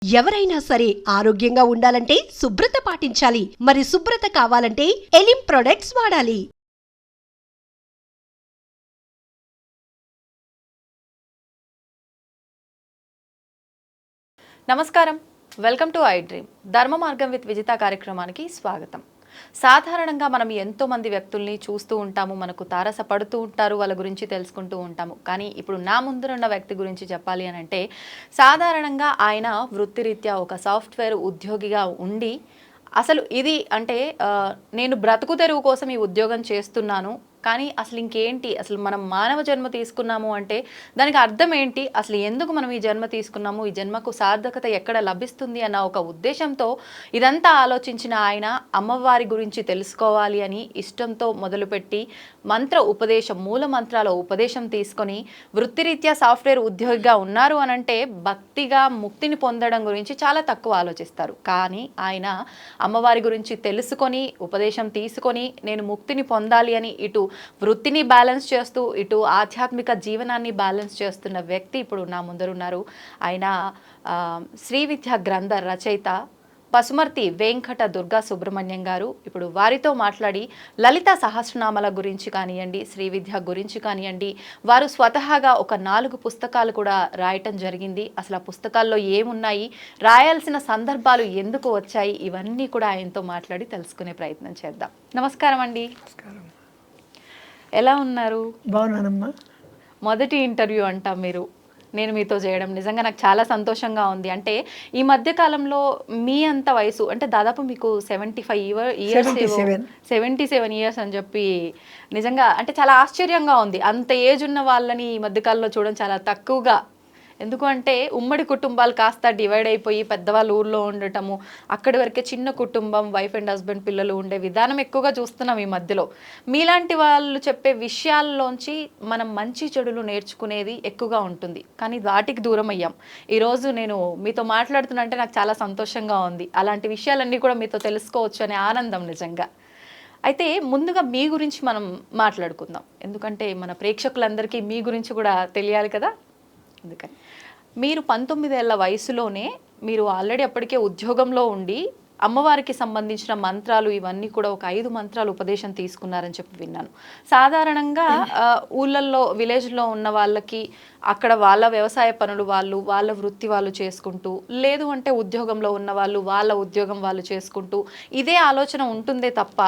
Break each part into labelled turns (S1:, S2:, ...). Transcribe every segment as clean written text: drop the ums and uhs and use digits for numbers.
S1: ఎవరైనా సరే ఆరోగ్యంగా ఉండాలంటే శుభ్రత పాటించాలి. మరి శుభ్రత కావాలంటే ఎలిం ప్రొడక్ట్స్ వాడాలి.
S2: నమస్కారం, వెల్కమ్ టు ఐ డ్రీమ్. ధర్మ మార్గం విత్ విజిత కార్యక్రమానికి స్వాగతం. సాధారణంగా మనం ఎంతో మంది వ్యక్తుల్ని చూస్తూ ఉంటాము, మనకు తారసపడుతూ ఉంటారు, వాళ్ళ గురించి తెలుసుకుంటూ ఉంటాము. కానీ ఇప్పుడు నా ముందున్న వ్యక్తి గురించి చెప్పాలి అని అంటే, సాధారణంగా ఆయన వృత్తిరీత్యా ఒక సాఫ్ట్వేర్ ఉద్యోగిగా ఉండి అసలు ఇది అంటే నేను బ్రతుకు తెరువు కోసం ఈ ఉద్యోగం చేస్తున్నాను, కానీ అసలు ఇంకేంటి, అసలు మనం మానవ జన్మ తీసుకున్నాము అంటే దానికి అర్థం ఏంటి, అసలు ఎందుకు మనం ఈ జన్మ తీసుకున్నాము, ఈ జన్మకు సార్థకత ఎక్కడ లభిస్తుంది అన్న ఒక ఉద్దేశంతో ఇదంతా ఆలోచించిన ఆయన అమ్మవారి గురించి తెలుసుకోవాలి అని ఇష్టంతో మొదలుపెట్టి మంత్ర ఉపదేశం, మూల మంత్రాల ఉపదేశం తీసుకొని వృత్తిరీత్యా సాఫ్ట్వేర్ ఉద్యోగిగా ఉన్నారు అనంటే భక్తిగా ముక్తిని పొందడం గురించి చాలా తక్కువ ఆలోచిస్తారు. కానీ ఆయన అమ్మవారి గురించి తెలుసుకొని ఉపదేశం తీసుకొని నేను ముక్తిని పొందాలి అని ఇటు వృత్తిని బ్యాలెన్స్ చేస్తూ ఇటు ఆధ్యాత్మిక జీవనాన్ని బ్యాలెన్స్ చేస్తున్న వ్యక్తి ఇప్పుడు నా ముందరున్నారు. ఆయన శ్రీ విద్యా గ్రంథ రచయిత పసుమర్తి వెంకట దుర్గా సుబ్రహ్మణ్యం గారు. ఇప్పుడు వారితో మాట్లాడి లలిత సహస్రనామాల గురించి కానివ్వండి, శ్రీ విద్య గురించి కానివ్వండి, వారు స్వతహాగా ఒక 4 పుస్తకాలు కూడా రాయటం జరిగింది. అసలు ఆ పుస్తకాల్లో ఏమున్నాయి, రాయాల్సిన సందర్భాలు ఎందుకు వచ్చాయి, ఇవన్నీ కూడా ఆయనతో మాట్లాడి తెలుసుకునే ప్రయత్నం చేద్దాం. నమస్కారం అండి. ఎలా ఉన్నారు?
S3: బాగున్నానమ్మా.
S2: మొదటి ఇంటర్వ్యూ అంట మీరు నేను మీతో చేయడం నిజంగా నాకు చాలా సంతోషంగా ఉంది. అంటే ఈ మధ్య కాలంలో మీ అంత వయసు అంటే దాదాపు మీకు 77 ఇయర్స్ అని చెప్పి నిజంగా అంటే చాలా ఆశ్చర్యంగా ఉంది. అంత ఏజ్ ఉన్న వాళ్ళని ఈ మధ్యకాలంలో చూడడం చాలా తక్కువగా. ఎందుకంటే ఉమ్మడి కుటుంబాలు కాస్త డివైడ్ అయిపోయి పెద్దవాళ్ళు ఊర్లో ఉండటము, అక్కడి వరకే చిన్న కుటుంబం, వైఫ్ అండ్ హస్బెండ్, పిల్లలు ఉండే విధానం ఎక్కువగా చూస్తున్నాం ఈ మధ్యలో. మీలాంటి వాళ్ళు చెప్పే విషయాల్లోంచి మనం మంచి చెడులు నేర్చుకునేది ఎక్కువగా ఉంటుంది, కానీ వాటికి దూరం అయ్యాం. ఈరోజు నేను మీతో మాట్లాడుతున్నంటే నాకు చాలా సంతోషంగా ఉంది. అలాంటి విషయాలన్నీ కూడా మీతో తెలుసుకోవచ్చు అనే ఆనందం నిజంగా. అయితే ముందుగా మీ గురించి మనం మాట్లాడుకుందాం, ఎందుకంటే మన ప్రేక్షకులందరికీ మీ గురించి కూడా తెలియాలి కదా. అందుకని మీరు 19 ఏళ్ల వయసులోనే మీరు ఆల్రెడీ అప్పటికే ఉద్యోగంలో ఉండి అమ్మవారికి సంబంధించిన మంత్రాలు ఇవన్నీ కూడా ఒక 5 మంత్రాలు ఉపదేశం తీసుకున్నారని చెప్పి విన్నాను. సాధారణంగా ఊళ్ళల్లో విలేజ్లో ఉన్న వాళ్ళకి అక్కడ వాళ్ళ వ్యవసాయ పనులు వాళ్ళ వృత్తి వాళ్ళు చేసుకుంటూ, లేదు అంటే ఉద్యోగంలో ఉన్న వాళ్ళు వాళ్ళ ఉద్యోగం వాళ్ళు చేసుకుంటూ ఇదే ఆలోచన ఉంటుందే తప్ప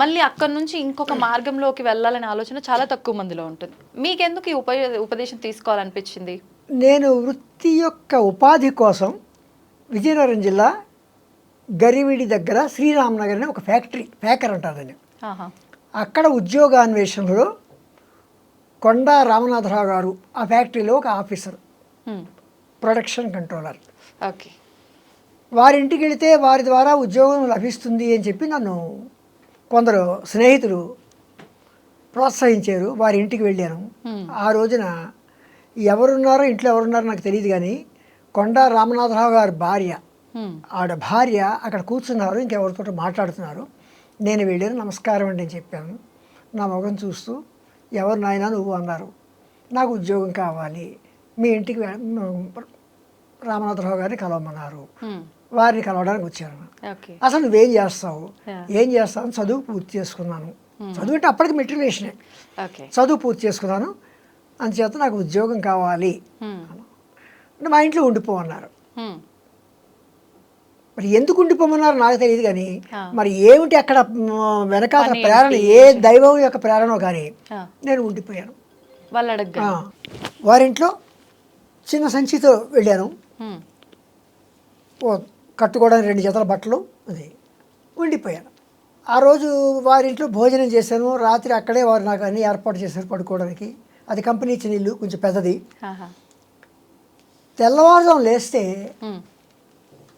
S2: మళ్ళీ అక్కడి నుంచి ఇంకొక మార్గంలోకి వెళ్ళాలనే ఆలోచన చాలా తక్కువ మందిలో ఉంటుంది. మీకెందుకు ఈ ఉపదేశం తీసుకోవాలనిపించింది?
S3: నేను వృత్తి యొక్క ఉపాధి కోసం విజయనగరం జిల్లా గరివిడి దగ్గర శ్రీరామనగర్ అనే ఒక ఫ్యాకర్ అంటారు దాన్ని. అక్కడ ఉద్యోగాన్వేషణలో కొండా రామనాథరావు గారు ఆ ఫ్యాక్టరీలో ఒక ఆఫీసర్, ప్రొడక్షన్ కంట్రోలర్.
S2: ఓకే.
S3: వారింటికి వెళితే వారి ద్వారా ఉద్యోగం లభిస్తుంది అని చెప్పి నన్ను కొందరు స్నేహితులు ప్రోత్సహించారు. వారి ఇంటికి వెళ్ళాను. ఆ రోజున ఎవరున్నారో ఇంట్లో ఎవరున్నారో నాకు తెలియదు, కానీ కొండా రామనాథరావు గారి భార్య, ఆవిడ భార్య అక్కడ కూర్చున్నారు, ఇంకెవరితో మాట్లాడుతున్నారు. నేను వెళ్ళాను, నమస్కారం అండి అని చెప్పాను. నా ముఖం చూస్తూ ఎవరు నాయనా నువ్వు అన్నారు. నాకు ఉద్యోగం కావాలి, మీ ఇంటికి రామనాథరావు గారిని కలవమన్నారు. వారిని కలవడానికి వచ్చాను. అసలు నువ్వేం చేస్తావు, ఏం చేస్తావు? చదువు పూర్తి చేసుకున్నాను. చదువు అంటే అప్పటికి మెట్రికులేషనే. చదువు పూర్తి చేసుకున్నాను, అందుచేత నాకు ఉద్యోగం కావాలి, మా ఇంట్లో ఉండిపోమన్నారు. మరి ఎందుకు ఉండిపోమన్నారు నాకు తెలియదు, కానీ మరి ఏమిటి అక్కడ వెనకాల ప్రేరణ, ఏ దైవం యొక్క ప్రేరణ కానీ నేను ఉండిపోయాను. వారింట్లో చిన్న సంచితో వెళ్ళాను. కట్టుకోవడానికి 2 జతల బట్టలు అది ఉండిపోయాను. ఆ రోజు వారింట్లో భోజనం చేశాను. రాత్రి అక్కడే వారు నాకు అన్ని ఏర్పాటు చేశారు పడుకోవడానికి. అది కంపెనీ ఇచ్చిన ఇల్లు, కొంచెం పెద్దది. తెల్లవారుజాము లేస్తే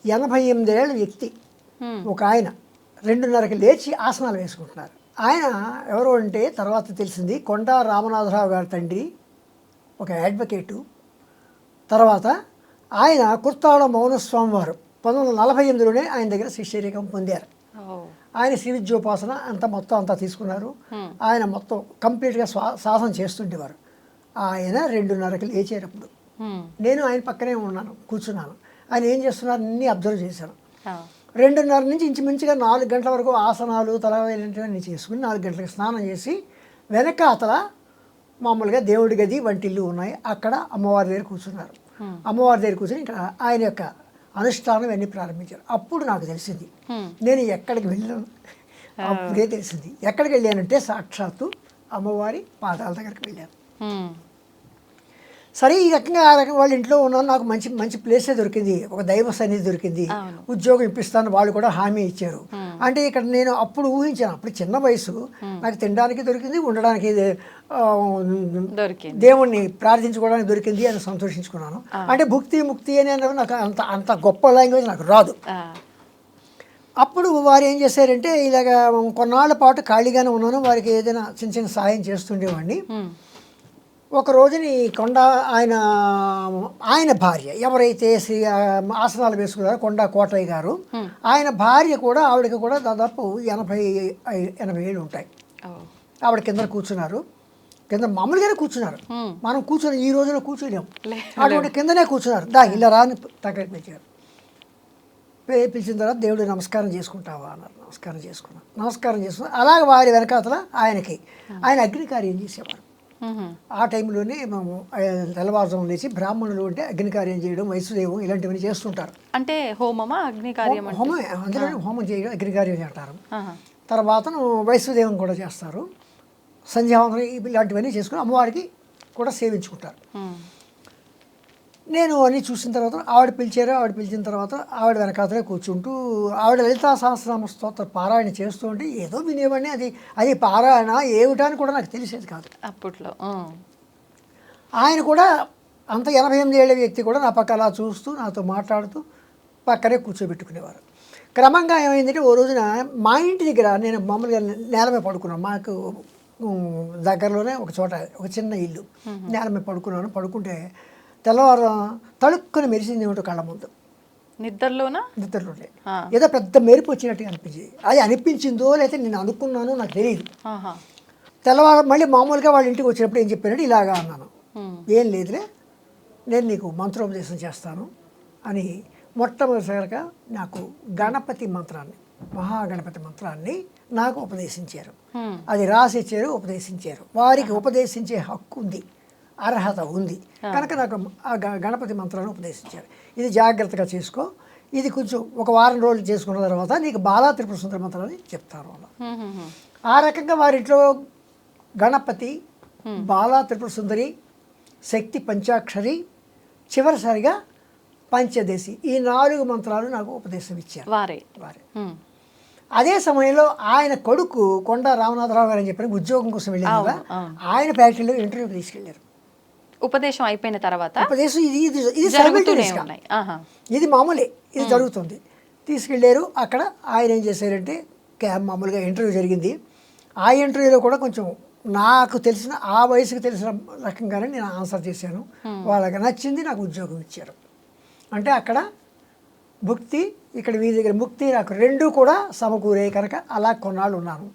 S3: 88 ఏళ్ళ వ్యక్తి ఒక ఆయన 2:30కి లేచి ఆసనాలు వేసుకుంటున్నారు. ఆయన ఎవరు అంటే తర్వాత తెలిసింది కొండా రామనాథరావు గారి తండ్రి, ఒక అడ్వకేటు. తర్వాత ఆయన కుర్తాడ మౌనస్వామి వారు 1948లోనే ఆయన దగ్గర శిష్యరికం పొందారు. ఆయన శ్రీ విద్యోపాసన మొత్తం తీసుకున్నారు. ఆయన మొత్తం కంప్లీట్గా సాధన చేస్తుండేవారు. ఆయన 2:30కి లేచేటప్పుడు నేను ఆయన పక్కనే ఉన్నాను, కూర్చున్నాను. ఆయన ఏం చేస్తున్నారు అన్నీ అబ్జర్వ్ చేశాను.
S2: ఆ.
S3: 2:30 నుంచి ఇంచుమించుగా 4 గంటల వరకు ఆసనాలు తలవేలంటివన్నీ చేసుకుని 4 గంటలకు స్నానం చేసి వెనకాతల మామూలుగా దేవుడి గది వంటిల్లు ఉన్నాయి, అక్కడ అమ్మవారి దగ్గర కూర్చున్నారు. అమ్మవారి దగ్గర కూర్చొని ఇంకా ఆయన యొక్క అనుష్ఠానం ఇవన్నీ ప్రారంభించారు. అప్పుడు నాకు తెలిసింది నేను ఎక్కడికి వెళ్ళాను. అప్పుడే తెలిసింది. ఎక్కడికి వెళ్ళానంటే సాక్షాత్తు అమ్మవారి పాదాల దగ్గరికి వెళ్ళాను. సరే ఈ రకంగా ఆ రకంగా వాళ్ళ ఇంట్లో ఉన్నాను, నాకు మంచి మంచి ప్లేసే దొరికింది, ఒక దైవ సన్నిధి దొరికింది, ఉద్యోగం ఇప్పిస్తాను వాళ్ళు కూడా హామీ ఇచ్చారు. అంటే ఇక్కడ నేను అప్పుడు ఊహించాను, అప్పుడు చిన్న వయసు, నాకు తినడానికి దొరికింది, ఉండడానికి దేవుణ్ణి ప్రార్థించుకోవడానికి దొరికింది అని సంతోషించుకున్నాను. అంటే భుక్తి ముక్తి అని నాకు అంత అంత గొప్ప లాంగ్వేజ్ నాకు రాదు. అప్పుడు వారు ఏం చేశారంటే ఇలాగ కొన్నాళ్ళ పాటు ఖాళీగానే ఉన్నాను, వారికి ఏదైనా చిన్న చిన్న సాయం చేస్తుండేవాడిని. ఒక రోజుని కొండ ఆయన భార్య ఎవరైతే శ్రీ ఆసనాలు వేసుకున్నారో కొండ కోటయ్య గారు, ఆయన భార్య కూడా ఆవిడకి కూడా దాదాపు 80 ఏళ్ళు ఉంటాయి. ఆవిడ కింద కూర్చున్నారు, కింద మామూలుగానే కూర్చున్నారు, మనం కూర్చొని ఈ రోజున కూర్చోలేము, అటువంటి కిందనే కూర్చున్నారు. ఇలా రాని దగ్గర పిలిచారు. పిలిచిన తర్వాత దేవుడు నమస్కారం చేసుకుంటావా అన్నారు. నమస్కారం చేసుకున్నాను. అలాగే వారి వెనకాతల ఆయన అగ్నికార్యం చేసేవారు. ఆ టైంలోనే మేము తెల్లవారుజాము లేచి బ్రాహ్మణులు అంటే అగ్నికార్యం చేయడం, వైశ్వదేవం ఇలాంటివన్నీ చేస్తుంటారు.
S2: అంటే హోమమా అగ్నికార్యం?
S3: హోమమే, అందులో హోమం చేయడం అగ్నికార్యం చేస్తారు. తర్వాత వైశ్వదేవం కూడా చేస్తారు. సంధ్యావందనం ఇలాంటివన్నీ చేసుకుని అమ్మవారికి కూడా సేవించుకుంటారు. నేను అన్నీ చూసిన తర్వాత ఆవిడ పిలిచిన తర్వాత ఆవిడ వెనకాతలే కూర్చుంటూ ఆవిడ లలితా సహస్రనామ స్తోత్ర పారాయణ చేస్తూ ఉంటే ఏదో వినేవాడిని. అది పారాయణ ఏమిటని కూడా నాకు తెలిసేది కాదు
S2: అప్పట్లో.
S3: ఆయన కూడా అంత 88 ఏళ్ల వ్యక్తి కూడా నా పక్క అలా చూస్తూ నాతో మాట్లాడుతూ పక్కనే కూర్చోబెట్టుకునేవారు. క్రమంగా ఏమైందంటే ఓ రోజున మా ఇంటి దగ్గర నేను మామూలుగా నేల మీద పడుకున్నాను. మాకు దగ్గరలోనే ఒక చోట ఒక చిన్న ఇల్లు, నేల మీద పడుకుంటే తెల్లవారు తడుక్కుని మెరిసింది ఏమిటో కళ్ళ ముందు. నిద్రలోనే ఏదో పెద్ద మెరుపు వచ్చినట్టుగా అనిపించింది. అది అనిపించిందో లేకపోతే నేను అనుకున్నానో నాకు తెలియదు. తెల్లవారు మళ్ళీ మామూలుగా వాళ్ళ ఇంటికి వచ్చినప్పుడు ఏం చెప్పానంటే ఇలాగా అన్నాను, ఏం లేదులే నేను నీకు మంత్రోపదేశం చేస్తాను అని మొట్టమొదటిసారిగా నాకు గణపతి మంత్రాన్ని, మహాగణపతి మంత్రాన్ని నాకు ఉపదేశించారు. అది రాసిచ్చారు, ఉపదేశించారు. వారికి ఉపదేశించే హక్కు ఉంది, అర్హత ఉంది కనుక నాకు ఆ గణపతి మంత్రాన్ని ఉపదేశించారు. ఇది జాగ్రత్తగా చేసుకో, ఇది కొంచెం ఒక వారం రోజులు చేసుకున్న తర్వాత నీకు బాలా త్రిపుర సుందర మంత్రాన్ని చెప్తాను అలా. ఆ రకంగా వారింట్లో గణపతి, బాలా త్రిపుర సుందరి, శక్తి పంచాక్షరి, చివరిసారిగా పంచదేశి, ఈ 4 మంత్రాలు నాకు ఉపదేశం ఇచ్చారు వారే. అదే సమయంలో ఆయన కొడుకు కొండ రామనాథరావు గారు అని చెప్పి ఉద్యోగం కోసం వెళ్ళారు కదా, ఆయన ఫ్యాక్టరీలో ఇంటర్వ్యూకి తీసుకెళ్లారు.
S2: ఉపదేశం అయిపోయిన తర్వాత
S3: ఉపదేశం ఇది మామూలే, ఇది జరుగుతుంది. తీసుకెళ్ళారు. అక్కడ ఆయన ఏం చేశారంటే మామూలుగా ఇంటర్వ్యూ జరిగింది. ఆ ఇంటర్వ్యూలో కూడా కొంచెం నాకు తెలిసిన ఆ వయసుకు తెలిసిన రకంగానే నేను ఆన్సర్ చేశాను. వాళ్ళకి నచ్చింది, నాకు ఉద్యోగం ఇచ్చారు. అంటే అక్కడ భుక్తి, ఇక్కడ వీరి దగ్గర ముక్తి, నాకు 2 కూడా సమకూరే కనుక అలా కొన్నాళ్ళు ఉన్నాను.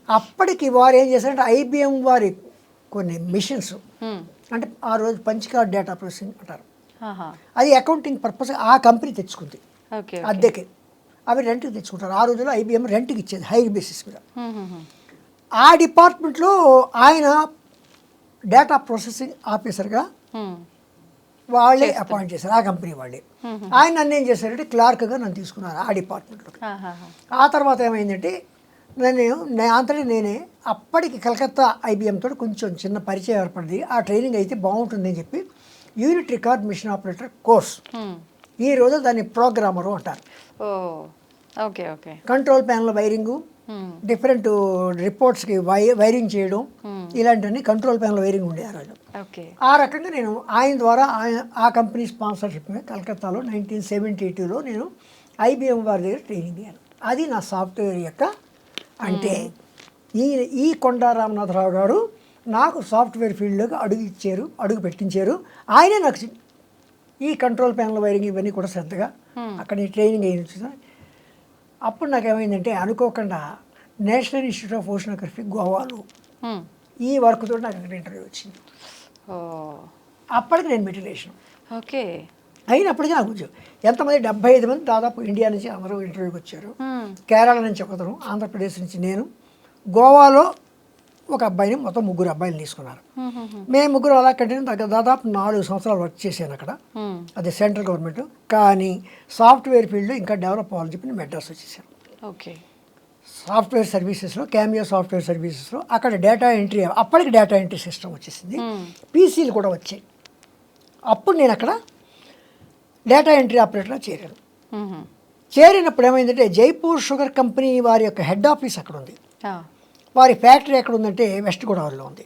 S3: అప్పటికి వారు ఏం చేశారంటే IBM వారి కొన్ని మిషన్స్, అంటే ఆ రోజు పంచికార్డ్ డేటా ప్రాసెసింగ్ అంటారు, అది అకౌంటింగ్ పర్పస్ ఆ కంపెనీ తెచ్చుకుంది అద్దెకి. అవి రెంట్కి తెచ్చుకుంటారు. ఆ రోజుల్లో IBM రెంట్కి ఇచ్చేది హైర్ బేసిస్ మీద. ఆ డిపార్ట్మెంట్లో ఆయన డేటా ప్రాసెసింగ్ ఆఫీసర్గా వాళ్ళే అపాయింట్ చేశారు, ఆ కంపెనీ వాళ్ళే. ఆయన నన్ను ఏం చేశారంటే క్లార్క్గా నన్ను తీసుకున్నారు ఆ డిపార్ట్మెంట్లోకి. ఆ తర్వాత ఏమైందంటే నేనే అప్పటికి కలకత్తా IBM తోటి కొంచెం చిన్న పరిచయం ఏర్పడింది. ఆ ట్రైనింగ్ అయితే బాగుంటుందని చెప్పి unit record machine operator course, ఈ రోజు దాన్ని ప్రోగ్రామరు అంటారు. కంట్రోల్ ప్యానల్ వైరింగు, డిఫరెంట్ రిపోర్ట్స్కి వైరింగ్ చేయడం, ఇలాంటివన్నీ కంట్రోల్ ప్యానల్ వైరింగ్ ఉండే ఆ రోజు. ఆ రకంగా నేను ఆయన ద్వారా ఆ కంపెనీ స్పాన్సర్షిప్ మీద కలకత్తాలో 1972లో నేను IBM వారి దగ్గర ట్రైనింగ్ అయ్యాను. అది నా సాఫ్ట్వేర్ యొక్క అంటే ఈ కొండ రామనాథరావు గారు నాకు సాఫ్ట్వేర్ ఫీల్డ్లోకి అడుగు పెట్టించారు. ఆయనే నాకు ఈ కంట్రోల్ ప్యానల్ వైరింగ్ ఇవన్నీ కూడా శ్రద్ధగా అక్కడ ట్రైనింగ్ అయ్యింది. అప్పుడు నాకు ఏమైందంటే అనుకోకుండా నేషనల్ ఇన్స్టిట్యూట్ ఆఫ్ ఓషనోగ్రఫీ గోవాలో ఈ వర్క్ తోటి నాకు అక్కడ ఇంటర్వ్యూ వచ్చింది. అప్పటికి నేను మెటిలేషన్ అయినప్పటికీ నాకు ఉద్యోగం. ఎంతమంది 75 మంది దాదాపు ఇండియా నుంచి అందరూ ఇంటర్వ్యూకి వచ్చారు. కేరళ నుంచి ఒకతను, ఆంధ్రప్రదేశ్ నుంచి నేను, గోవాలో ఒక అబ్బాయిని, మొత్తం 3 అబ్బాయిలు తీసుకున్నారు. మేము 3 అలా కంటిన్యూ దాదాపు 4 సంవత్సరాలు వర్క్ చేశాను అక్కడ. అది సెంట్రల్ గవర్నమెంట్. కానీ సాఫ్ట్వేర్ ఫీల్డ్లో ఇంకా డెవలప్ అవ్వాలని చెప్పి నేను మెడ్రాస్ వచ్చేసాను.
S2: ఓకే.
S3: సాఫ్ట్వేర్ సర్వీసెస్లో, క్యామియో సాఫ్ట్వేర్ సర్వీసెస్లో అక్కడ డేటా ఎంట్రీ, అప్పటికి డేటా ఎంట్రీ సిస్టమ్ వచ్చేసింది, పీసీలు కూడా వచ్చాయి. అప్పుడు నేను అక్కడ డేటా ఎంట్రీ ఆపరేటర్గా చేరాను. చేరినప్పుడు ఏమైందంటే జైపూర్ షుగర్ కంపెనీ వారి యొక్క హెడ్ ఆఫీస్ అక్కడ ఉంది. వారి ఫ్యాక్టరీ ఎక్కడ ఉందంటే వెస్ట్ గోదావరిలో ఉంది.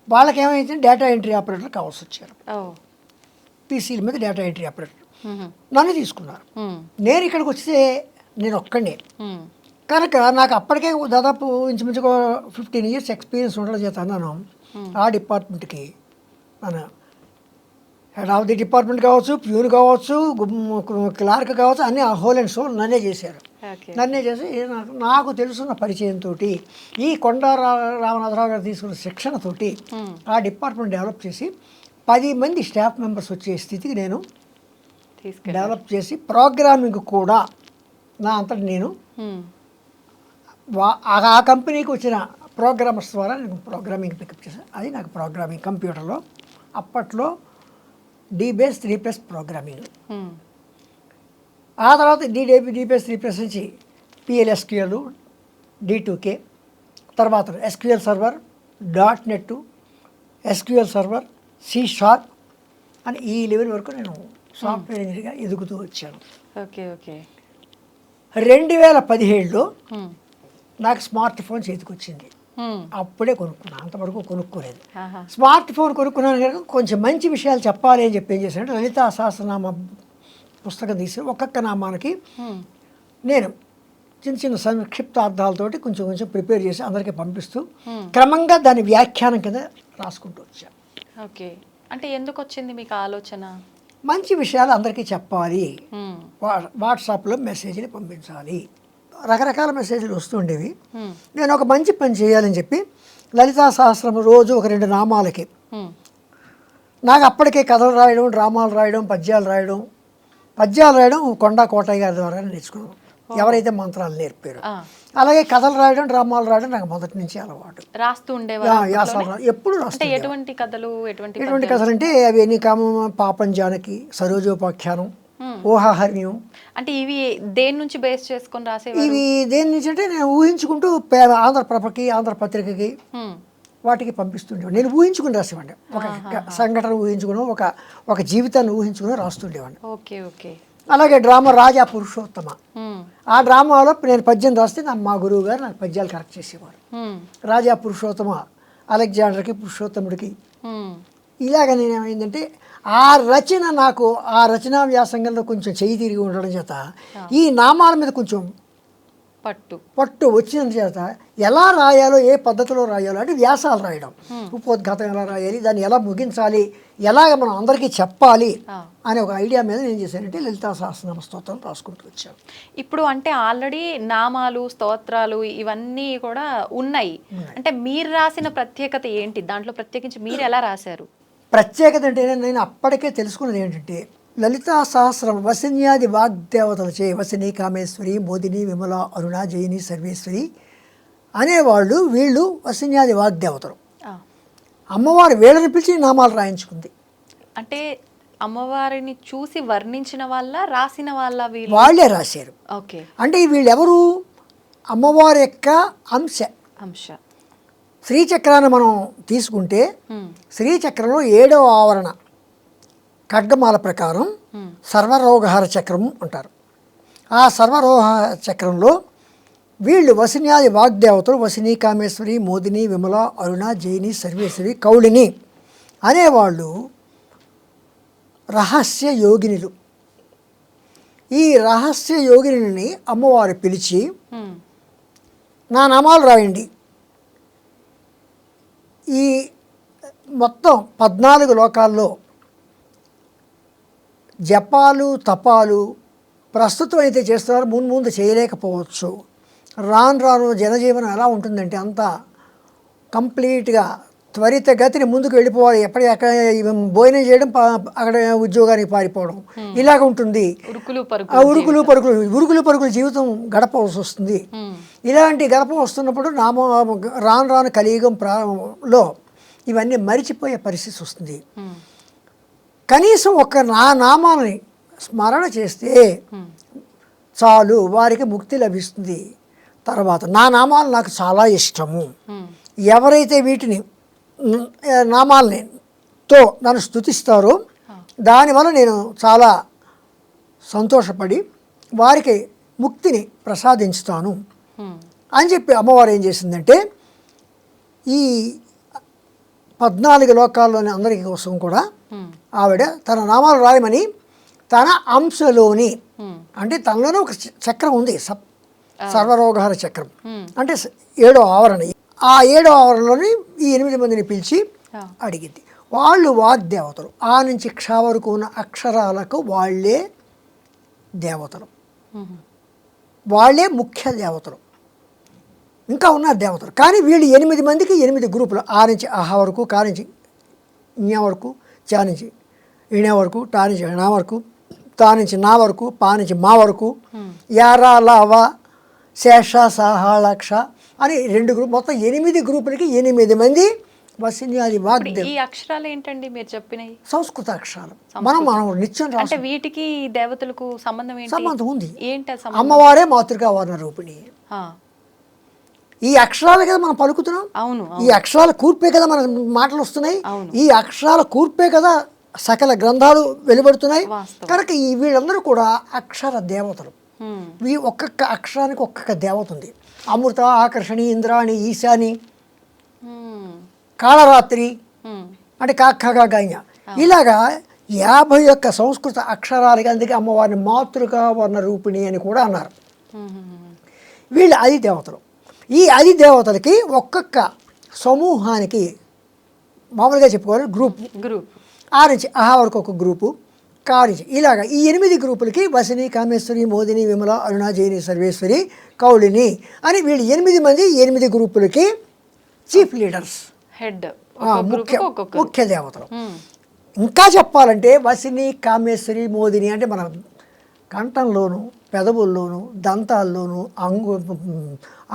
S3: వాళ్ళకి ఏమైంది, డేటా ఎంట్రీ ఆపరేటర్ కావాల్సి వచ్చారు. పీసీల మీద డేటా ఎంట్రీ ఆపరేటర్ నన్ను తీసుకున్నారు. నేను ఇక్కడికి వస్తే నేను ఒక్కడే కనుక నాకు అప్పటికే దాదాపు ఇంచుమించుగా 15 years ఎక్స్పీరియన్స్ ఉండడం చేత అన్నాను ఆ డిపార్ట్మెంట్కి. మన హెడ్ ఆఫ్ ది డిపార్ట్మెంట్ కావచ్చు, ప్యూన్ కావచ్చు, క్లార్క్ కావచ్చు, అన్నీ ఆ హోల్ అండ్ సోల్ నన్నే చేశారు. నన్నే చేసి నాకు తెలుసున్న పరిచయంతో ఈ కొండా రామనాథరావు గారు తీసుకున్న శిక్షణతోటి ఆ డిపార్ట్మెంట్ డెవలప్ చేసి 10 మంది స్టాఫ్ మెంబర్స్ వచ్చే స్థితికి నేను డెవలప్ చేసి ప్రోగ్రామింగ్ కూడా నా అంతటి నేను ఆ కంపెనీకి వచ్చిన ప్రోగ్రామర్స్ ద్వారా నేను ప్రోగ్రామింగ్ పికప్ చేశాను. అది నాకు ప్రోగ్రామింగ్ కంప్యూటర్లో అప్పట్లో D-Base 3+ ప్రోగ్రామింగ్. ఆ తర్వాత D-Base 3+ నుంచి PLSQL, D2K, తర్వాత SQL server, .NET, SQL server, C# అని ఈ లెవెల్ వరకు నేను సాఫ్ట్వేర్ ఇంజనీర్గా ఎదుగుతూ వచ్చాను.
S2: ఓకే. ఓకే.
S3: 2017లో నాకు స్మార్ట్ ఫోన్ చేతికి వచ్చింది. అప్పుడే కొనుక్కున్నాను, అంతవరకు కొనుక్కోలేదు. స్మార్ట్ ఫోన్ కొనుక్కున్నాను కనుక కొంచెం మంచి విషయాలు చెప్పాలి అని చెప్పి ఏం చేశానంటే లలితా సహస్రనామ పుస్తకం తీసి ఒక్కొక్క నామానికి నేను చిన్న చిన్న సంక్షిప్తార్థాలతోటి కొంచెం కొంచెం ప్రిపేర్ చేసి అందరికీ పంపిస్తూ క్రమంగా దాని వ్యాఖ్యానం కింద రాసుకుంటూ వచ్చాను.
S2: ఓకే. అంటే ఎందుకు వచ్చింది మీకు ఆలోచన?
S3: మంచి విషయాలు అందరికీ చెప్పాలి, వాట్సాప్లో మెసేజ్లు పంపించాలి, రకరకాల మెసేజ్లు వస్తుండేవి. నేను ఒక మంచి పని చేయాలని చెప్పి లలితా సహస్రం రోజు ఒక 2 నామాలకి నాకు అప్పటికే కథలు రాయడం, డ్రామాలు రాయడం, పద్యాలు రాయడం కొండా కోటయ్య గారి ద్వారా నేర్చుకున్నాను, ఎవరైతే మంత్రాలు నేర్పారు. అలాగే కథలు రాయడం, డ్రామాలు రాయడం నాకు మొదటి నుంచి అలవాటు.
S2: రాస్తూ ఉండేవారు
S3: ఎప్పుడు రాస్తే
S2: ఎటువంటి కథలు?
S3: ఎటువంటి కథలు అంటే అవి ఎన్ని పాపం జానకి, సరోజోపాఖ్యానం, ఊహాహర్ణ్యం.
S2: అంటే ఇవి దేని నుంచి బేస్ చేసుకొని రాసేవారు?
S3: ఇవి దేని నుంచి అంటే నేను ఊహించుకుంటూ ఆంధ్రప్రభకి, ఆంధ్రపత్రికకి వాటికి పంపిస్తుండేవాడిని. నేను ఊహించుకుని రాసేవాడిని, ఒక సంఘటన ఊహించుకుని, ఒక జీవితాన్ని ఊహించుకుని రాస్తుండేవాడిని.
S2: ఓకే. ఓకే.
S3: అలాగే డ్రామా రాజా పురుషోత్తమ, ఆ డ్రామాలో నేను పద్యం రాస్తే మా గురువు గారు నాకు పద్యాలు కరెక్ట్ చేసేవారు. రాజా పురుషోత్తమ, అలెగ్జాండర్కి, పురుషోత్తముడికి, ఇలాగ నేనేమైందంటే ఆ రచన నాకు ఆ రచనా వ్యాసంగంలో కొంచెం చెయ్యి తిరిగి ఉండడం చేత ఈ నామాల మీద కొంచెం పట్టు వచ్చిన చేత ఎలా రాయాలో, ఏ పద్ధతిలో రాయాలో అంటే వ్యాసాలు రాయడం, ఉపోద్ఘాతం ఎలా రాయాలి, దాన్ని ఎలా ముగించాలి, ఎలాగ మనం అందరికీ చెప్పాలి అనే ఒక ఐడియా మీద నేను చేశానంటే లలితా సహస్రనామ స్తోత్రం రాసుకుంటూ వచ్చాను.
S2: ఇప్పుడు అంటే ఆల్రెడీ నామాలు, స్తోత్రాలు ఇవన్నీ కూడా ఉన్నాయి. అంటే మీరు రాసిన ప్రత్యేకత ఏంటి? దాంట్లో ప్రత్యేకించి మీరు ఎలా రాశారు?
S3: ప్రత్యేకత అంటే నేను అప్పటికే తెలుసుకున్నది ఏంటంటే లలితా సహస్రం వసిన్యాది వాగ్దేవతలచే వసిని, కామేశ్వరి, మోదిని, విమల, అరుణ, జయిని, సర్వేశ్వరి అనేవాళ్ళు వీళ్ళు వసిన్యాది వాగ్దేవతలు. అమ్మవారు వీళ్ళని పిలిచి నామాలు రాయించుకుంది.
S2: అంటే అమ్మవారిని చూసి వర్ణించిన వాళ్ళ, రాసిన వాళ్ళ?
S3: వాళ్ళే రాశారు.
S2: ఓకే.
S3: అంటే వీళ్ళెవరు? అమ్మవారి యొక్క అంశ. శ్రీచక్రాన్ని మనం తీసుకుంటే శ్రీచక్రంలో 7వ ఆవరణ ఖడ్గమాల ప్రకారం సర్వరోగహార చక్రం అంటారు. ఆ సర్వరోగహార చక్రంలో వీళ్ళు వసిన్యాది వాగ్దేవతలు వసిని, కామేశ్వరి, మోదిని, విమల, అరుణ, జయిని, సర్వేశ్వరి, కౌళిని అనేవాళ్ళు రహస్య యోగినులు. ఈ రహస్య యోగిని అమ్మవారు పిలిచి నా నామాలు రాయండి, ఈ మొత్తం 14 లోకాల్లో జపాలు, తపాలు ప్రస్తుతం అయితే చేస్తున్నారు, ముందు చేయలేకపోవచ్చు. రాను జనజీవనం ఎలా ఉంటుందంటే అంతా కంప్లీట్గా త్వరితగతిని ముందుకు వెళ్ళిపోవాలి. ఎక్కడ భోజనం చేయడం, అక్కడ ఉద్యోగానికి పారిపోవడం, ఇలాగ ఉంటుంది. ఉరుకులు పరుగులు జీవితం గడపవలసి వస్తుంది. ఇలాంటి గడప వస్తున్నప్పుడు రాను రాను కలియుగం లో ఇవన్నీ మరిచిపోయే పరిస్థితి వస్తుంది. కనీసం నా నామాలని స్మరణ చేస్తే చాలు, వారికి ముక్తి లభిస్తుంది. తర్వాత నా నామాలు నాకు చాలా ఇష్టము. ఎవరైతే వీటిని నామాలతో నన్ను స్తుతిస్తారో దానివల్ల నేను చాలా సంతోషపడి వారికి ముక్తిని ప్రసాదించుతాను అని చెప్పి అమ్మవారు ఏం చేసిందంటే, ఈ 14 లోకాల్లోని అందరికీ కోసం కూడా ఆవిడ తన నామాలు రాయమని తన అంశలోని, అంటే తనలోనే ఒక చక్రం ఉంది, సర్వరోగహర చక్రం, అంటే 7వ ఆవరణ. ఆ 7వ ఆవరణలోని ఈ 8 మందిని పిలిచి అడిగింది. వాళ్ళు వాగ్దేవతలు. ఆ నుంచి క్ష వరకు ఉన్న అక్షరాలకు వాళ్ళే దేవతలు, వాళ్ళే ముఖ్య దేవతలు. ఇంకా ఉన్నారు దేవతలు, కానీ వీళ్ళు 8 మందికి 8 గ్రూపులు. ఆ నుంచి ఆహా వరకు, కా నుంచి జ్ఞ వరకు, చా నుంచి ఇణ వరకు, టా నుంచి నా వరకు, తా నుంచి నా వరకు, పా నుంచి మా వరకు, యారా లావా శేష సహాళక్ష అని 2 గ్రూప్, మొత్తం 8 గ్రూపులకి 8 మంది వసిన్యాది వాగ్దేవ.
S2: ఈ అక్షరాలు ఏంటండి మీరు చెప్పినవి?
S3: సంస్కృత అక్షరాలు. మనం నిత్యం
S2: అంటే వీటికి దేవతలకు సంబంధం ఏంటి?
S3: సంబంధం ఉంది.
S2: ఏంటి?
S3: అమ్మవారే మాతృకా వర్ణ రూపిణి. ఈ అక్షరాలే కదా మనం పలుకుతున్నాం.
S2: అవును.
S3: ఈ అక్షరాల కూర్పే కదా మన మాటలు వస్తున్నాయి. ఈ అక్షరాల కూర్పే కదా సకల గ్రంథాలు వెలువడుతున్నాయి. కనుక వీళ్ళందరూ కూడా అక్షర దేవతలు. ఒక్కొక్క అక్షరానికి ఒక్కొక్క దేవత ఉంది. అమృత, ఆకర్షణి, ఇంద్రాణి, ఈశాని, కాళరాత్రి అంటే కాక్కగా గాయ, ఇలాగా 51 సంస్కృత అక్షరాలకి, అందుకే అమ్మవారిని మాతృకా వర్ణ రూపిణి అని కూడా అన్నారు. వీళ్ళు 10 దేవతలు. ఈ 10 దేవతలకి ఒక్కొక్క సమూహానికి మామూలుగా చెప్పుకోవాలి గ్రూప్. ఆ నుంచి ఆహా వరకు ఒక గ్రూపు, కా నుంచి ఇలాగా ఈ 8 గ్రూపులకి వసిని, కామేశ్వరి, మోదిని, విమల, అరుణ, జైని, సర్వేశ్వరి, కౌళిని అని వీళ్ళు 8 మంది 8 గ్రూపులకి చీఫ్ లీడర్స్,
S2: హెడ్,
S3: ముఖ్య దేవతలు. ఇంకా చెప్పాలంటే వసిని, కామేశ్వరి, మోదిని అంటే మన కంఠంలోను, పెదవుల్లోను, దంతాల్లోను,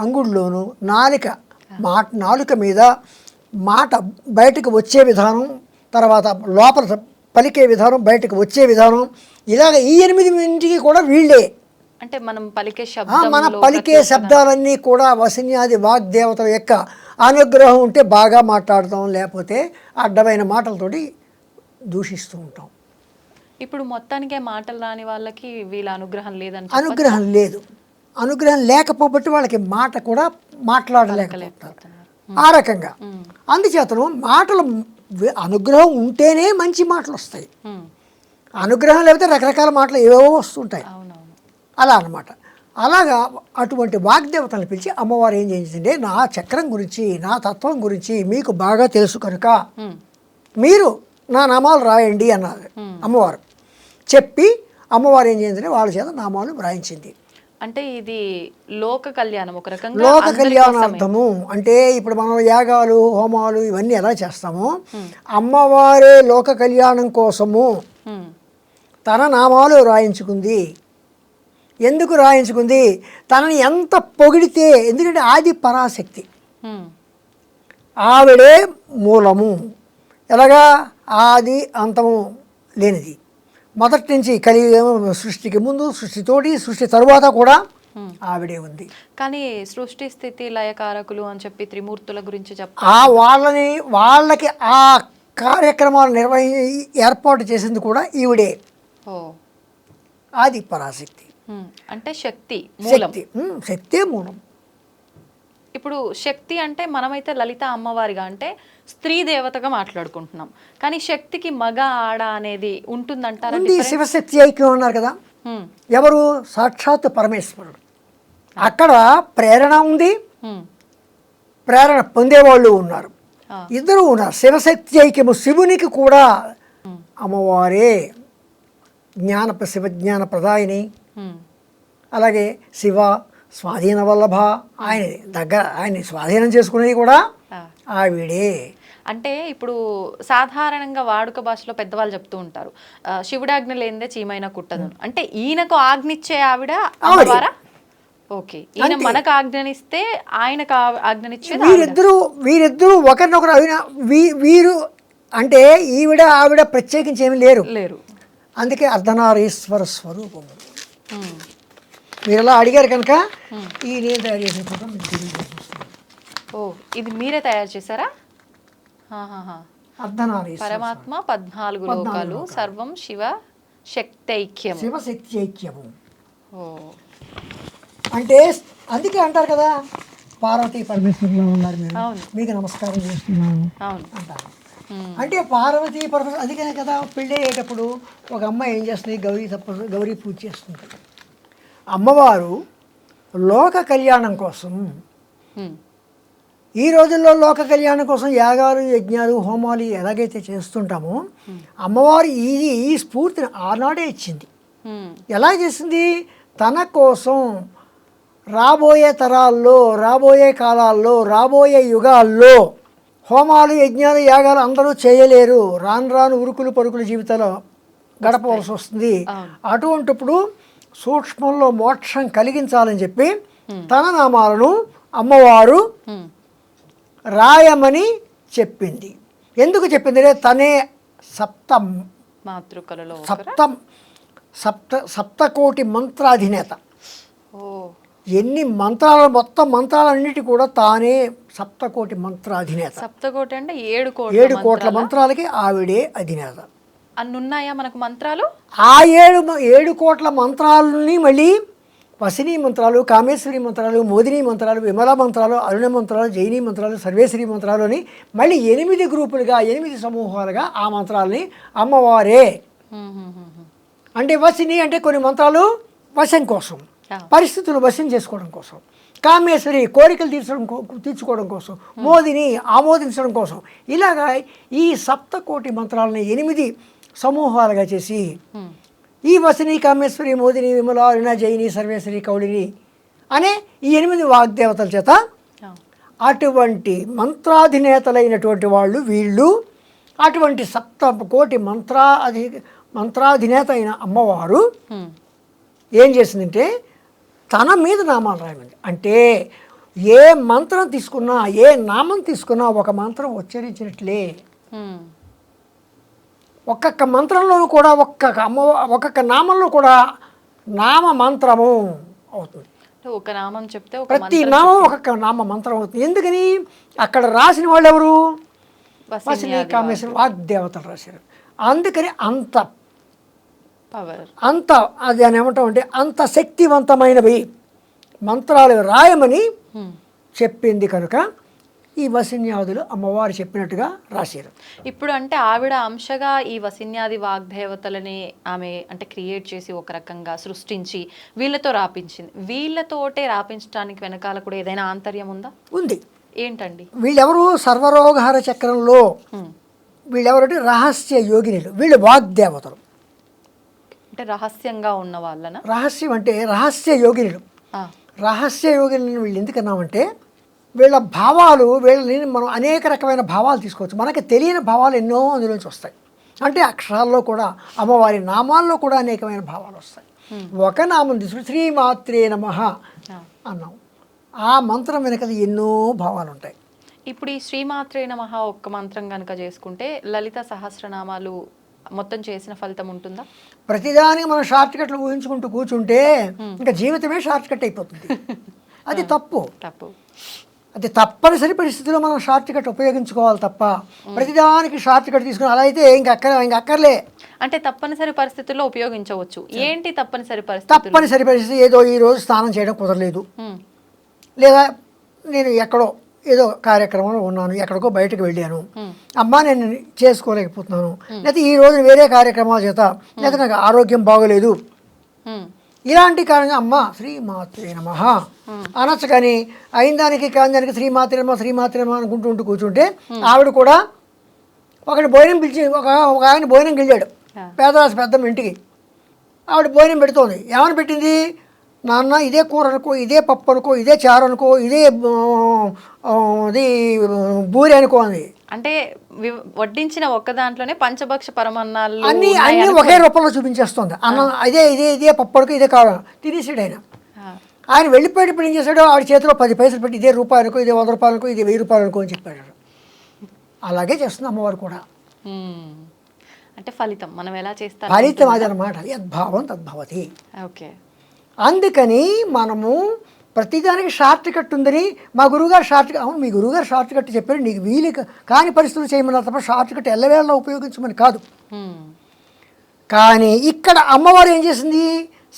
S3: అంగుళ్ళలోను, నాలుక మీద మాట బయటకు వచ్చే విధానం, తర్వాత లోపల పలికే విధానం, బయటకు వచ్చే విధానం, ఇలాగ ఈ 8 మందికి కూడా వీళ్ళే.
S2: అంటే మనం
S3: పలికే శబ్దాలన్నీ కూడా వసిన్యాది వాగ్దేవతల యొక్క అనుగ్రహం ఉంటే బాగా మాట్లాడతాం, లేకపోతే అడ్డమైన మాటలతోటి దూషిస్తూ ఉంటాం.
S2: ఇప్పుడు మొత్తానికే మాటలు రాని వాళ్ళకి వీళ్ళ అనుగ్రహం లేదని,
S3: అనుగ్రహం లేదు. అనుగ్రహం లేకపోబట్టి వాళ్ళకి మాట కూడా మాట్లాడలేకపోతారు. ఆ రకంగా అందుచేతను మాటలు అనుగ్రహం ఉంటేనే మంచి మాటలు వస్తాయి. అనుగ్రహం లేకపోతే రకరకాల మాటలు ఏవేవో వస్తుంటాయి. అలా అన్నమాట. అలాగా అటువంటి వాగ్దేవతలను పిలిచి అమ్మవారు ఏం చేసిందంటే, నా చక్రం గురించి, నా తత్వం గురించి మీకు బాగా తెలుసు కనుక మీరు నా నామాలు రాయండి అన్నారు అమ్మవారు. చెప్పి అమ్మవారు ఏం చేసిందంటే వాళ్ళ చేత నామాలు వ్రాయించింది.
S2: అంటే ఇది లోక కళ్యాణం, ఒక రకంగా
S3: లోక కళ్యాణార్థము. అంటే ఇప్పుడు మనం యాగాలు, హోమాలు ఇవన్నీ ఎలా చేస్తామో, అమ్మవారే లోక కళ్యాణం కోసము తన నామాలు రాయించుకుంది. ఎందుకు రాయించుకుంది? తనని ఎంత పొగిడితే, ఎందుకంటే ఆది పరాశక్తి, ఆవిడే మూలము. ఎలాగా? ఆది అంతము లేనిది. మొదటి నుంచి కలియుగం, సృష్టికి ముందు, సృష్టితోటి, సృష్టి తరువాత కూడా ఆవిడే ఉంది.
S2: కానీ సృష్టి స్థితి లయకారకులు అని చెప్పి త్రిమూర్తుల గురించి చెప్తారు.
S3: వాళ్ళకి ఆ కార్యక్రమాలు ఏర్పాటు చేసింది కూడా ఈవిడే. ఆది పరాశక్తి
S2: అంటే శక్తి మూలం.
S3: శక్తే మూలం.
S2: ఇప్పుడు శక్తి అంటే మనమైతే లలిత అమ్మవారిగా అంటే స్త్రీ దేవతగా మాట్లాడుకుంటున్నాం, కానీ శక్తికి మగ ఆడ అనేది ఉంటుందంటారా?
S3: శివశక్తి ఐక్యం ఉన్నారు కదా, ఎవరు? సాక్షాత్ పరమేశ్వరుడు. అక్కడ ప్రేరణ ఉంది, ప్రేరణ పొందేవాళ్ళు ఉన్నారు, ఇద్దరు ఉన్నారు. శివశక్తి ఐక్యము. శివునికి కూడా అమ్మవారే శివజ్ఞాన ప్రదాయిని. అలాగే శివ స్వాధీన వల్లభ, ఆయన దగ్గర ఆయన్ని స్వాధీనం చేసుకునేది కూడా ఆవిడే.
S2: అంటే ఇప్పుడు సాధారణంగా వాడుక భాషలో పెద్దవాళ్ళు చెప్తూ ఉంటారు, శివుడాజ్ఞ లేనిదే చీమైనా కుట్టదు. అంటే ఈయనకు ఆజ్ఞిచ్చే ఆవిడ అమ్మవారా? ఓకే, ఈయన మనకు ఆజ్ఞనిస్తే ఆయనకు ఆజ్ఞనిచ్చేది
S3: వీరిద్దరూ ఒకరినొకరు వీరు అంటే ఆవిడ ప్రత్యేకించి ఏమి లేరు. అందుకే అర్ధనారీశ్వర స్వరూపము. మీరు అలా అడిగారు కనుక ఈ నేను తయారు చేసిన ఫోటో మీకు తెలియజేస్తున్నాను.
S2: ఓ, ఇది మీరే తయారు చేశారా?
S3: అర్ధనారీశ్వర
S2: పరమాత్మ 14 లోకాలు సర్వం శివ శక్తైక్యం.
S3: శివశక్తి ఐక్యము.
S2: ఓ,
S3: అంటే అందుకే అంటారు కదా, పార్వతీ పరమేశ్వరులో ఉన్నారు మీరు, మీకు నమస్కారం చేస్తున్నాను అంటారు. అంటే పార్వతీ పరమేశ్వరు అందుకనే కదా పెళ్ళి అయ్యేటప్పుడు ఒక అమ్మాయి ఏం చేస్తుంది, గౌరీ పూజ చేస్తుంది. అమ్మవారు లోక కళ్యాణం కోసం, ఈ రోజుల్లో లోక కళ్యాణం కోసం యాగాలు యజ్ఞాలు హోమాలు ఎలాగైతే చేస్తుంటామో అమ్మవారు ఈ స్ఫూర్తిని ఆనాడే ఇచ్చింది. ఎలా చేసింది? తన కోసం రాబోయే తరాల్లో, రాబోయే కాలాల్లో, రాబోయే యుగాల్లో హోమాలు యజ్ఞాలు యాగాలు అందరూ చేయలేరు, రాను రాను ఉరుకులు పరుకుల జీవితాలు గడపవలసి వస్తుంది. అటువంటిప్పుడు సూక్ష్మంలో మోక్షం కలిగించాలని చెప్పి తన నామాలను అమ్మవారు రాయమని చెప్పింది. ఎందుకు చెప్పింది? తనే సప్తకోటి మంత్రాధినేత. ఎన్ని మంత్రాలు, మొత్తం మంత్రాలన్నిటి కూడా తానే సప్తకోటి మంత్రాధినేత.
S2: సప్తకోటి అంటే
S3: 7 కోట్ల మంత్రాలకి ఆవిడే అధినేత.
S2: అన్నున్నాయా మనకు మంత్రాలు?
S3: ఆ 7 కోట్ల మంత్రాలని మళ్ళీ వసినీ మంత్రాలు, కామేశ్వరి మంత్రాలు, మోదిని మంత్రాలు, విమలా మంత్రాలు, అరుణ మంత్రాలు, జైనీ మంత్రాలు, సర్వేశ్వరి మంత్రాలు అని మళ్ళీ 8 గ్రూపులుగా 8 సమూహాలుగా ఆ మంత్రాలని అమ్మవారే. అంటే వసిని అంటే కొన్ని మంత్రాలు వశం కోసం, పరిస్థితులు వశం చేసుకోవడం కోసం, కామేశ్వరి కోరికలు తీర్చుకోవడం కోసం, మోదిని ఆమోదించడం కోసం, ఇలాగా ఈ సప్తకోటి మంత్రాలని 8 సమూహాలుగా చేసి ఈ వసిని, కామేశ్వరి, మోదిని, విమల, అరుణ, జైని, సర్వేశ్వరి, కౌళిని అనే ఈ 8 వాగ్దేవతల చేత అటువంటి మంత్రాధినేతలైనటువంటి వాళ్ళు వీళ్ళు. అటువంటి సప్తకోటి మంత్రాధినేత అయిన అమ్మవారు ఏం చేసిందంటే తన మీద నామాలు రాయమంది. అంటే ఏ మంత్రం తీసుకున్నా, ఏ నామం తీసుకున్నా ఒక మంత్రం ఉచ్చరించినట్లే. ఒక్కొక్క మంత్రంలోనూ కూడా ఒక్కొక్క నామంలో కూడా నామ మంత్రము అవుతుంది.
S2: ఒక నామం చెప్తే
S3: ప్రతి నామం ఒక్కొక్క నామ మంత్రం అవుతుంది. ఎందుకని? అక్కడ రాసిన వాళ్ళు ఎవరు? వసిని, కామేశ్వరి వాగ్దేవతలు రాశారు. అందుకని అంత అది అని ఏమంటామంటే అంత శక్తివంతమైనవి మంత్రాలు రాయమని చెప్పింది కనుక ఈ వసిన్యాదులు అమ్మవారు చెప్పినట్టుగా రాశారు.
S2: ఇప్పుడు అంటే ఆవిడ అంశగా ఈ వసిన్యాది వాగ్దేవతలని ఆమె అంటే క్రియేట్ చేసి ఒక రకంగా సృష్టించి వీళ్ళతో రాపించింది. వీళ్ళతోటే రాపించడానికి వెనకాల కూడా ఏదైనా ఆంతర్యం ఉందా?
S3: ఉంది.
S2: ఏంటండి?
S3: వీళ్ళెవరు? సర్వరోగహర చక్రంలో వీళ్ళెవరంటే రహస్య యోగినులు. వీళ్ళు వాగ్దేవతలు.
S2: అంటే రహస్యంగా ఉన్న వాళ్ళన?
S3: రహస్యం అంటే రహస్య యోగినులు. రహస్య యోగినులు వీళ్ళు ఎందుకన్నామంటే వీళ్ళ భావాలు, వీళ్ళని మనం అనేక రకమైన భావాలు తీసుకోవచ్చు. మనకి తెలియని భావాలు ఎన్నో అందులోంచి వస్తాయి. అంటే అక్షరాల్లో కూడా, అమ్మవారి నామాల్లో కూడా అనేకమైన భావాలు వస్తాయి. ఒక నామం తీసుకుని శ్రీమాత్రే నమః అన్నాం, ఆ మంత్రం వెనకది ఎన్నో భావాలు ఉంటాయి.
S2: ఇప్పుడు ఈ శ్రీమాత్రే నమః ఒక్క మంత్రం కనుక చేసుకుంటే లలిత సహస్రనామాలు మొత్తం చేసిన ఫలితం ఉంటుందా?
S3: ప్రతిదానికి మనం షార్ట్ కట్లు ఊహించుకుంటూ కూర్చుంటే ఇంకా జీవితమే షార్ట్ కట్ అయిపోతుంది. అది తప్పు. అది తప్పనిసరి పరిస్థితుల్లో మనం షార్ట్ కట్ ఉపయోగించుకోవాలి తప్ప ప్రతిదానికి షార్ట్ కట్ తీసుకుని అలా అయితే ఇంకా అక్కర్లే.
S2: అంటే తప్పనిసరి పరిస్థితుల్లో ఉపయోగించవచ్చు. ఏంటి తప్పనిసరి పరిస్థితి?
S3: తప్పనిసరి పరిస్థితి ఏదో ఈ రోజు స్నానం చేయడం కుదరలేదు, లేదా నేను ఎక్కడో ఏదో కార్యక్రమంలో ఉన్నాను, ఎక్కడికో బయటకు వెళ్ళాను, అమ్మా నేను చేసుకోలేకపోతున్నాను, లేకపోతే ఈ రోజు వేరే కార్యక్రమాల చేత, లేకపోతే నాకు ఆరోగ్యం బాగోలేదు, ఇలాంటి కారణంగా అమ్మ శ్రీమాత్రే నమః అనొచ్చు. కానీ అయిన దానికి కాని దానికి శ్రీమాత్రే నమః అనుకుంటూ కూర్చుంటే ఆవిడ కూడా ఒకటి భోజనం పిలిచి ఒక ఆయన భోజనం గెలిచాడు పేదరాశి పెద్దమ్మ ఇంటికి. ఆవిడ భోజనం పెడుతోంది. ఏమని పెట్టింది? నాన్న ఇదే కూర అనుకో, ఇదే పప్పు అనుకో, ఇదే చారు అనుకో, ఇదే ఇది బూరి అనుకో అంది.
S2: అంటే వడ్డించిన ఒక్క దాంట్లోనే పంచభక్ష పరమన్నాలు
S3: అన్నీ ఒకే రూపంలో చూపించేస్తుంది. అన్నం ఇదే పప్పడుకు ఇదే కావాలి తినేసాడు ఆయన. ఆయన వెళ్ళిపోయేటప్పుడు ఏం చేశాడు, ఆవిడ చేతిలో 10 పైసలు పెట్టి ఇదే రూపాయలకు, ఇదే 100 రూపాయలకు, ఇది 1000 రూపాయలకు అని చెప్పాడు. అలాగే చేస్తుంది అమ్మవారు కూడా.
S2: అంటే ఫలితం మనం ఎలా చేస్తాం,
S3: ఫలితం అదనమాట. యద్భావం తద్భవతి.
S2: ఓకే.
S3: అందుకని మనము ప్రతిదానికి షార్ట్ కట్ ఉందని మా గురువుగారు అవును మీ గురువుగారు షార్ట్ కట్ చెప్పారు, నీకు వీలు కాని పరిస్థితులు చేయమన్నారు తప్ప షార్ట్ కట్ ఎల్లవేళ ఉపయోగించమని కాదు. కానీ ఇక్కడ అమ్మవారు ఏం చేసింది,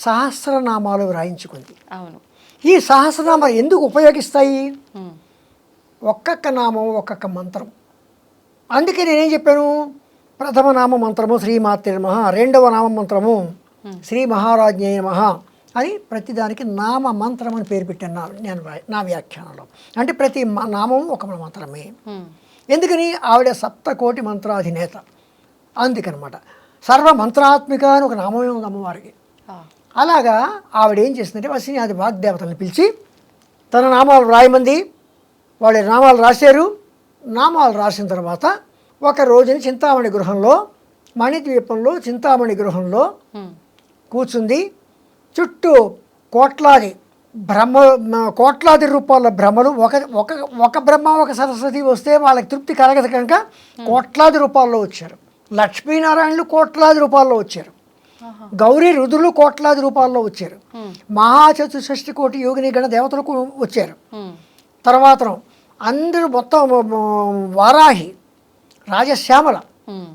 S3: సహస్రనామాలు వ్రాయించుకుంది.
S2: అవును.
S3: ఈ సహస్రనామాలు ఎందుకు ఉపయోగిస్తాయి, ఒక్కొక్క నామం ఒక్కొక్క మంత్రం. అందుకే నేనేం చెప్పాను, ప్రథమ నామ మంత్రము శ్రీమాత్రే నమః, రెండవ నామ మంత్రము శ్రీ మహారాజ్ఞే నమః అని ప్రతిదానికి నామ మంత్రం అని పేరు పెట్టాను నేను నా వ్యాఖ్యానంలో. అంటే ప్రతి నామం ఒక మంత్రమే. ఎందుకని, ఆవిడ 7 కోటి మంత్రాధినేత. అందుకనమాట సర్వమంత్రాత్మిక అని ఒక నామమే ఉంది అమ్మవారికి. అలాగా ఆవిడ ఏం చేసిందంటే వసిన్యాది వాగ్దేవతలను పిలిచి తన నామాలు రాయమంది. వాళ్ళ నామాలు రాశారు. నామాలు రాసిన తర్వాత ఒక రోజుని చింతామణి గృహంలో, మణిద్వీపంలో చింతామణి గృహంలో కూర్చుంది. చుట్టూ కోట్లాది రూపాయల బ్రహ్మలు, ఒక బ్రహ్మ ఒక సరస్వతి వస్తే వాళ్ళకి తృప్తి కలగదు కనుక కోట్లాది రూపాయల్లో వచ్చారు. లక్ష్మీనారాయణులు కోట్లాది రూపాయల్లో వచ్చారు. గౌరీ రుద్రులు కోట్లాది రూపాయల్లో వచ్చారు. మహాచతుషష్టి కోటి యోగిని గణ దేవతలకు వచ్చారు. తర్వాత అందరూ మొత్తం వారాహి రాజశ్యామల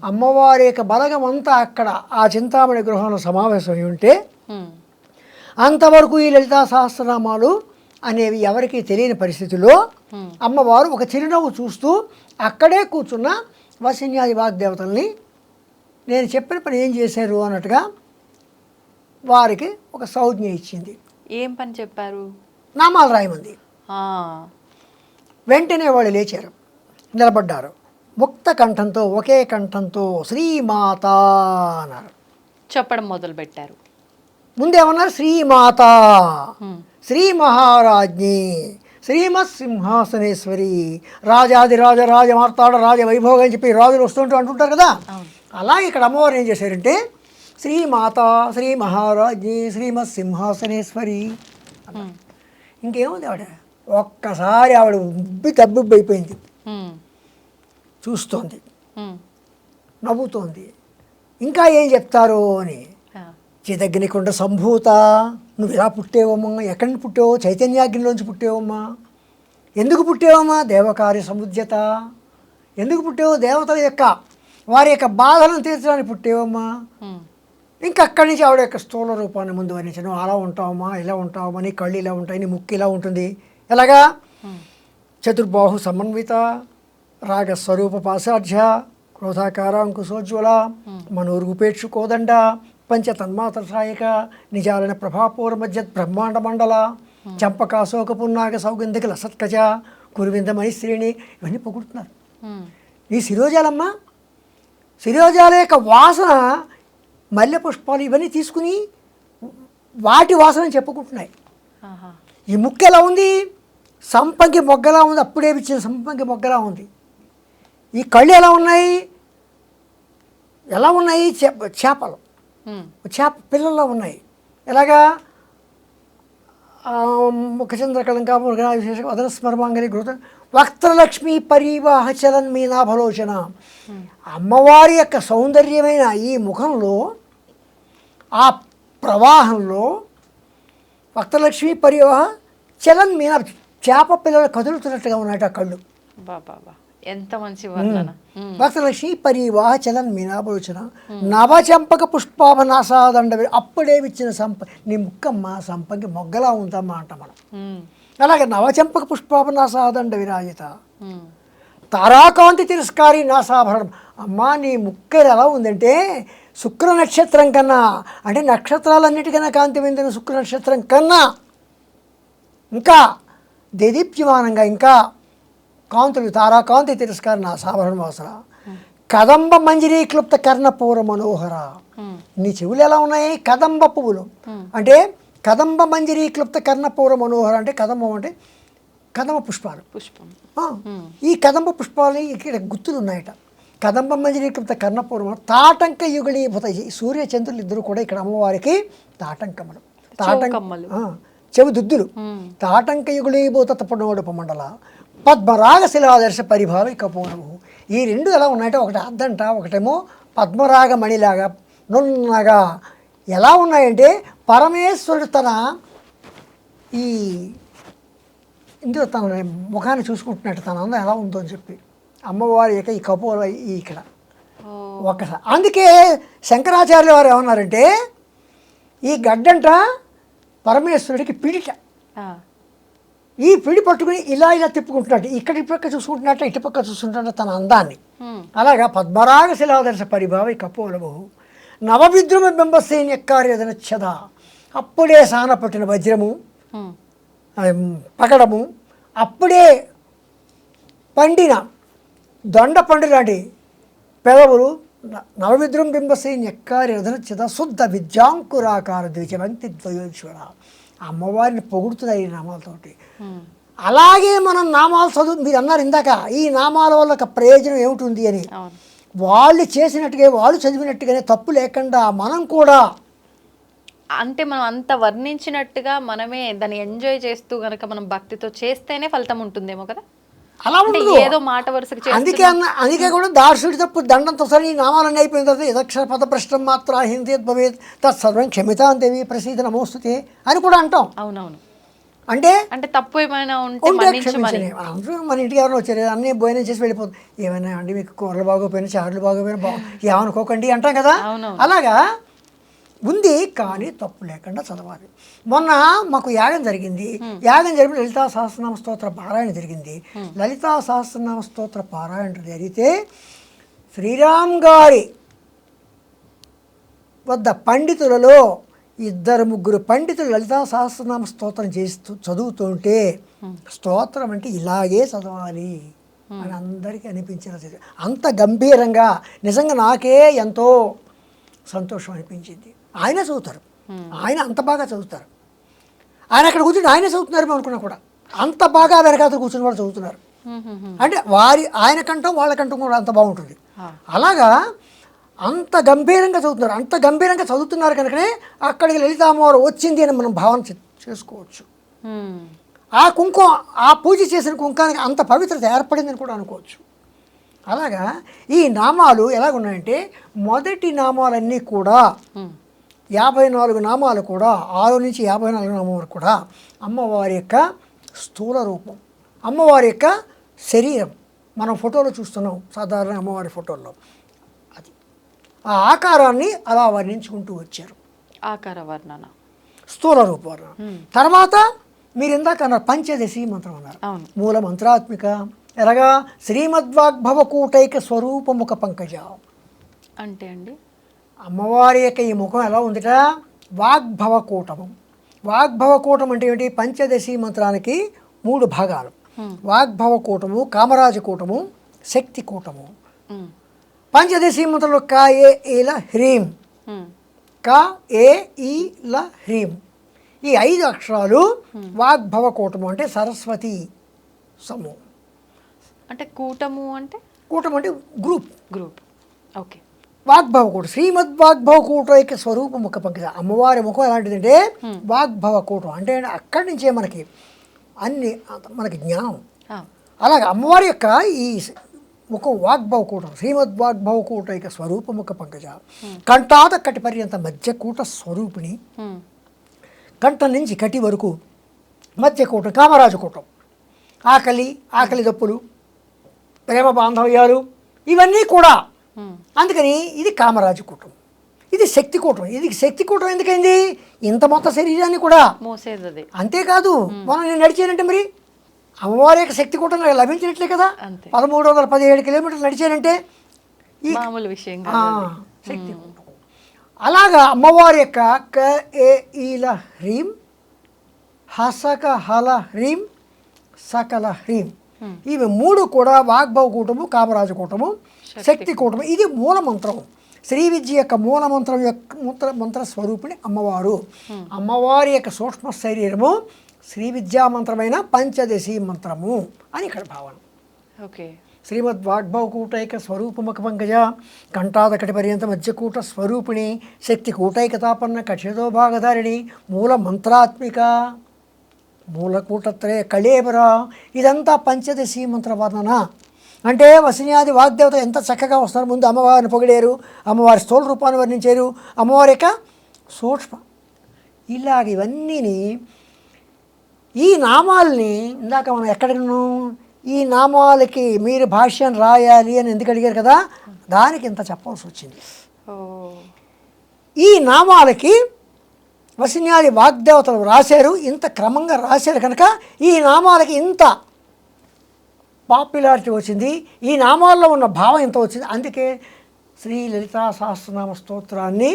S3: అమ్మవారి యొక్క బలగం అంతా అక్కడ ఆ చింతామణి గృహంలో సమావేశమై ఉంటే అంతవరకు ఈ లలితా సహస్రనామాలు అనేవి ఎవరికి తెలియని పరిస్థితిలో అమ్మవారు ఒక చిరునవ్వు చూస్తూ అక్కడే కూర్చున్న వసిన్యాది వాగ్దేవతల్ని నేను చెప్పిన పని ఏం చేశారు అన్నట్టుగా వారికి ఒక సంజ్ఞ ఇచ్చింది.
S2: ఏం పని చెప్పారు,
S3: నామాలు రాయమంది. వెంటనే వాళ్ళు లేచారు, నిలబడ్డారు. ముక్త కంఠంతో ఒకే కంఠంతో శ్రీమాత అన్నారు.
S2: చెప్పడం మొదలు పెట్టారు.
S3: ముందేమన్నారు, శ్రీమాత, శ్రీ మహారాజ్ఞి, శ్రీమత్ సింహాసనేశ్వరి, రాజాదిరాజ రాజమార్తాడ రాజ వైభోగం అని చెప్పి రాజులు వస్తుంటూ అంటుంటారు కదా. అలాగే ఇక్కడ అమ్మవారు ఏం చేశారంటే శ్రీమాత, శ్రీ మహారాజ్ఞి, శ్రీమత్ సింహాసనేశ్వరి. ఇంకేముంది, ఆవిడ ఒక్కసారి ఆవిడ తబ్బుబ్బి అయిపోయింది. చూస్తోంది, నవ్వుతోంది. ఇంకా ఏం చెప్తారో అని. చిదగ్నికుండ సంభూత, నువ్వు ఎలా పుట్టేవమ్మా, ఎక్కడి నుంచి పుట్టావో, చైతన్యాగ్నిలోంచి పుట్టేవమ్మా. ఎందుకు పుట్టేవమ్మా, దేవకార్య సముద్యత. ఎందుకు పుట్టావో, దేవతల యొక్క వారి యొక్క బాధలను తీర్చడానికి పుట్టేవమ్మా. ఇంకా అక్కడి నుంచి ఆవిడ యొక్క స్థూల రూపాన్ని ముందు వర్ణించను. అలా ఉంటావమ్మా, ఇలా ఉంటావమ్మా, నీ కళ్ళు ఇలా ఉంటాయి, నీ ముక్కు ఇలా ఉంటుంది. ఎలాగా, చతుర్బాహు సమన్విత, రాగస్వరూప పాశాఢ్య, క్రోధాకార అంకుశోజ్వల, మనోర్గుపేక్షు కోదండ, పంచతన్మాత్ర సాయక, నిజాలన ప్రభాపూర మధ్య బ్రహ్మాండ మండల, చంపకాశోక పున్నాగ సౌగంధిక లసత్కజ, కురువింద మణిశ్రేణి. ఇవన్నీ పొగుడుతున్నారు. ఈ శిరోజాలమ్మ, శిరోజాల యొక్క వాసన, మల్లె పుష్పాలు ఇవన్నీ తీసుకుని వాటి వాసన చెప్పుకుంటున్నాయి. ఈ ముక్కు ఎలా ఉంది, సంపంగి మొగ్గలా ఉంది, అప్పుడే ఇచ్చిన సంపంగి మొగ్గలా ఉంది. ఈ కళ్ళు ఎలా ఉన్నాయి, చేపలు, చేప పిల్లల్లో ఉన్నాయి. ఎలాగా, ముఖచంద్రకళంకా మృగనాశేష వదన స్మరమాంగలి గృత వక్త్రలక్ష్మి పరివాహ చలన్ మీనాభలోచన. అమ్మవారి యొక్క సౌందర్యమైన ఈ ముఖంలో, ఆ ప్రవాహంలో వక్త్రలక్ష్మి పరివాహ చలన్ మీనా, చేప పిల్లలు కదులుతున్నట్టుగా ఉన్నాయట ఆ కళ్ళు.
S2: ఎంత మంచి వర్ణన.
S3: వక్త్రలక్ష్మి పరివాహ చలన్ మీనాభలోచన, నవచంపక పుష్పాభనాసాదండ, అప్పుడే ఇచ్చిన నీ ముక్కమ్మ సంపంగి మొగ్గలా ఉందమ్మా అంట మనం. అలాగే నవచంపక పుష్పాభనాసాదండ విరాజిత, తారాకాంతి తిరస్కారి నాసాభరణం. అమ్మా నీ ముక్క ఎలా ఉందంటే శుక్ర నక్షత్రం కన్నా, అంటే నక్షత్రాలన్నిటికన్నా కాంతి పొందిన శుక్ర నక్షత్రం కన్నా ఇంకా దేదీప్యమానంగా, ఇంకా కాంతులు, తారాకాంతి తిరస్కార నాసాభరణ వాసన, కదంబ మంజరీ క్లుప్త కర్ణపూర మనోహర. నీ చెవులు ఎలా ఉన్నాయి, కదంబ పువ్వులు. అంటే కదంబ మంజరీ క్లుప్త కర్ణపూర మనోహర అంటే కదంబం అంటే కదంబ పుష్పాలు.
S2: పుష్పం.
S3: ఆ, ఈ కదంబ పుష్పాలు ఇక్కడ గుర్తులు ఉన్నాయట. కదంబ మంజరీకృత కర్ణపూర్వం తాటంక యుగళీభూత. ఈ సూర్య చంద్రులు ఇద్దరు కూడా ఇక్కడ అమ్మవారికి తాటంకములు,
S2: చౌకమ్మలు.
S3: చెవి దుద్దులు. తాటంక యుగళీభూత తపనోడుపమండల పద్మరాగ శిలాదర్శ పరిభావి కపోరము. ఈ రెండు ఎలా ఉన్నాయంటే ఒకటి అద్దంట, ఒకటేమో పద్మరాగ మణిలాగా నున్నగా ఎలా ఉన్నాయంటే పరమేశ్వరుడు తన ఈ ఇందులో తన ముఖాన్ని చూసుకుంటున్నట్టు తన అందం ఎలా ఉందో అని చెప్పి అమ్మవారి యొక్క ఈ కపోల ఇక్కడ ఒక్కసారి. అందుకే శంకరాచార్యుల వారు ఏమన్నారంటే ఈ గడ్డంట పరమేశ్వరుడికి పిడిట. ఈ పిడి పట్టుకుని ఇలా ఇలా తిప్పుకుంటున్నట్టు, ఇక్కడ పక్క చూసుకుంటున్నట్టు, ఇటు పక్క చూసుకుంటున్నట్టు తన అందాన్ని. అలాగా పద్మరాగ శిలాదర్శ పరిభావి కపోలము నవవిద్రుమ బింబసేని ఎక్కార్యదనచ్చద. అప్పుడే సాన పట్టిన వజ్రము పగడము, అప్పుడే పండిన దొండ పండు లాంటి పెదవులు నవవిద్రుం బింబసేని ఎక్కార్యదనచ్చద శుద్ధ విద్యాంకురాకార ద్విజవంతి ద్వయోశ్వర. అమ్మవారిని పొగుడుతున్నాయి ఈ నామాలతోటి. అలాగే మనం నామాలు చదువు మీరు అన్నారు ఇందాక, ఈ నామాల వల్ల ఒక ప్రయోజనం ఏమిటి ఉంది అని. వాళ్ళు చేసినట్టుగా వాళ్ళు చదివినట్టుగానే తప్పు లేకుండా మనం కూడా,
S2: అంటే మనం అంత వర్ణించినట్టుగా మనమే దాన్ని ఎంజాయ్ చేస్తూ గనక మనం భక్తితో చేస్తేనే ఫలితం ఉంటుందేమో కదా.
S3: అలా ఉండదు.
S2: ఏదో మాట వరుసకి
S3: అందుకే కూడా దార్శుడి తప్పు దండంతో సరే ఈ నామాలన్నీ అయిపోయిన తర్వాత యదక్షర పద ప్రశ్నం మాత్ర హిందీ భవేత్ తత్సర్వం క్షమితాం దేవి ప్రసీద నమోస్తుతే అని కూడా అంటాం.
S2: అవునవును.
S3: అంటే
S2: అంటే తప్పు ఏమైనా ఉంటే
S3: క్షమించండి. మన ఇంటికి ఎవరైనా వచ్చారు అన్నీ భోజనం చేసి వెళ్ళిపోతుంది, ఏమైనా అండి మీకు కూరలు బాగోపోయినా చారులు బాగోపోయినా ఏమనుకోకండి అంటాం కదా. అలాగా ఉంది, కానీ తప్పు లేకుండా చదవాలి. మొన్న మాకు యాగం జరిగింది. యాగం జరిపి లలితా సహస్రనామ స్తోత్ర పారాయణ జరిగింది. లలితా సహస్రనామ స్తోత్ర పారాయణ జరిగితే శ్రీరామ్ గారి వద్ద పండితులలో 2-3 పండితులు లలితా సహస్రనామ స్తోత్రం చేస్తూ చదువుతుంటే స్తోత్రం అంటే ఇలాగే చదవాలి అని అందరికీ అనిపించిన అంత గంభీరంగా నిజంగా నాకే ఎంతో సంతోషం అనిపించింది. ఆయన చదువుతారు, ఆయన అంత బాగా చదువుతారు. ఆయన అక్కడ కూర్చుని ఆయనే చదువుతున్నారు అనుకున్నా కూడా అంత బాగా వెనకాతలు కూర్చుని వాళ్ళు చదువుతున్నారు. అంటే ఆయన కంఠం వాళ్ళ కంఠం కూడా అంత బాగుంటుంది. అలాగా అంత గంభీరంగా చదువుతున్నారు. అంత గంభీరంగా చదువుతున్నారు కనుకనే అక్కడికి లలితామ్మవారు వచ్చింది అని మనం భావన చేసుకోవచ్చు. ఆ కుంకుమ, ఆ పూజ చేసిన కుంకానికి అంత పవిత్రత ఏర్పడిందని కూడా అనుకోవచ్చు. అలాగా ఈ నామాలు ఎలాగున్నాయంటే మొదటి నామాలన్నీ కూడా 54 నామాలు కూడా 6 నుంచి 54 నామాలు వరకు కూడా అమ్మవారి యొక్క స్థూల రూపం, అమ్మవారి యొక్క శరీరం. మనం ఫోటోలో చూస్తున్నాం సాధారణ అమ్మవారి ఫోటోల్లో, అది ఆ ఆకారాన్ని అలా వర్ణించుకుంటూ వచ్చారు.
S2: ఆకార వర్ణన,
S3: స్థూల రూప వర్ణన. తర్వాత మీరు ఇందాక అన్నారు పంచదశి మంత్రం అన్నారు. మూల మంత్రాత్మిక ఎలాగా శ్రీమద్వాగ్భవకూటైక స్వరూపముఖ పంకజ
S2: అంటే అండి
S3: అమ్మవారి యొక్క ఈ ముఖం ఎలా ఉందిట, వాగ్భవకూటము. వాగ్భవకూటం అంటే ఏంటి, పంచదశి మంత్రానికి 3 భాగాలు. వాగ్భవకూటము, కామరాజకూటము, శక్తి కూటము. పంచదశి మంత్రంలో క ఏ ఈల హ్రీం, క ఏ ఈల హ్రీం, ఈ 5 అక్షరాలు వాగ్భవకూటము అంటే సరస్వతి సమూహం.
S2: అంటే కూటము అంటే
S3: గ్రూప్.
S2: ఓకే.
S3: వాగ్భవకూటం శ్రీమద్వాగ్భవకూటైక స్వరూపముఖ పంకజ. అమ్మవారి ముఖం ఎలాంటిదంటే వాగ్భవకూటం అంటే అక్కడి నుంచే మనకి జ్ఞానం. అలాగే అమ్మవారి యొక్క ఈ ముఖం వాగ్భవకూటం శ్రీమద్వాగ్భవకూటైక స్వరూపముఖ పంకజ. కంఠాత కటి పర్యంత మధ్యకూట స్వరూపిణి. కంఠం నుంచి కటి వరకు మధ్యకూటం కామరాజకూటం. ఆకలి దప్పులు, ప్రేమ బాంధవ్యాలు ఇవన్నీ కూడా. అందుకని ఇది కామరాజకూటం, ఇది శక్తికూటం. ఇది శక్తికూటం ఎందుకైంది, ఇంత మొత్తం శరీరాన్ని కూడా
S2: మోసేది.
S3: అంతేకాదు మనం నేను నడిచానంటే మరి అమ్మవారి యొక్క శక్తికూటం నాకు లభించినట్లే కదా. 1317 కిలోమీటర్లు నడిచానంటే ఈ
S2: మామూలు విషయం
S3: శక్తికూటం. అలాగా అమ్మవారి యొక్క క ఏ ఈల హ్రీం, హసక హల హ్రీం, సకల హ్రీం, ఇవి 3 కూడా వాగ్భవకూటము, కామరాజకూటము, శక్తి కూటము. ఇది మూల మంత్రం. శ్రీ విద్య యొక్క మూల మంత్రం యొక్క మంత్ర స్వరూపిణి అమ్మవారు. అమ్మవారి యొక్క సూక్ష్మ శరీరము శ్రీ విద్యా మంత్రమైన పంచదశి మంత్రము అని ఇక్కడ భావన.
S2: ఓకే.
S3: శ్రీమద్వాగ్భవకూటైక స్వరూపముఖ పంకజ కంఠాదకటి పర్యంత మధ్యకూట స్వరూపిణి శక్తి కూటైకతాపన్న కక్షతో భాగధారిణి మూల మంత్రాత్మిక మూలకూటత్రయ కళేబర. ఇదంతా పంచదశి మంత్ర వర్ణన. అంటే వసిన్యాది వాగ్దేవత ఎంత చక్కగా వస్తున్నారు. ముందు అమ్మవారిని పొగిడారు, అమ్మవారి స్థూల రూపాన్ని వర్ణించారు, అమ్మవారి యొక్క సూక్ష్మ, ఇలాగ ఇవన్నీని ఈ నామాల్ని ఇందాక మనం ఎక్కడికను ఈ నామాలకి మీరు భాష్యం రాయాలి అని ఎందుకు అడిగారు కదా, దానికి ఇంత చెప్పాల్సి వచ్చింది. ఈ నామాలకి వసిన్యాది వాగ్దేవతలు రాశారు, ఇంత క్రమంగా రాశారు కనుక ఈ నామాలకి ఇంత పాపులారిటీ వచ్చింది, ఈ నామాల్లో ఉన్న భావం ఎంత వచ్చింది. అందుకే శ్రీ లలితా సహస్రనామ స్తోత్రాన్ని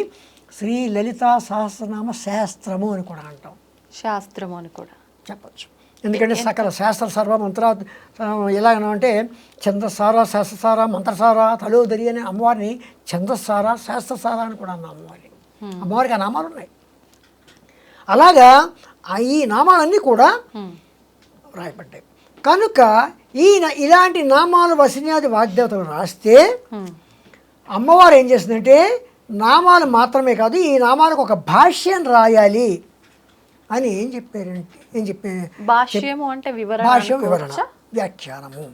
S3: శ్రీ లలితా సహస్రనామ శాస్త్రము అని కూడా అంటాం.
S2: శాస్త్రము అని కూడా
S3: చెప్పచ్చు. ఎందుకంటే సకల శాస్త్ర సర్వ మంత్ర ఎలాగనంటే ఛందస్సార శాస్త్రసార మంత్రసార తలోదరి అనే అమ్మవారిని ఛందస్సార శాస్త్రసార అని కూడా అన్నాం అమ్మవారిని. అమ్మవారికి ఆ నామాలు ఉన్నాయి. అలాగా ఈ నామాలన్నీ కూడా రాయబడ్డాయి కనుక ఇలాంటి నామాలు వసిన్యాది వాగ్దేవతలు రాస్తే అమ్మవారు ఏం చేస్తుందంటే నామాలు మాత్రమే కాదు ఈ నామాలకు ఒక భాష్యం రాయాలి అని ఏం
S2: భాష్యము అంటే
S3: భాష్యం వివరణ వ్యాఖ్యానము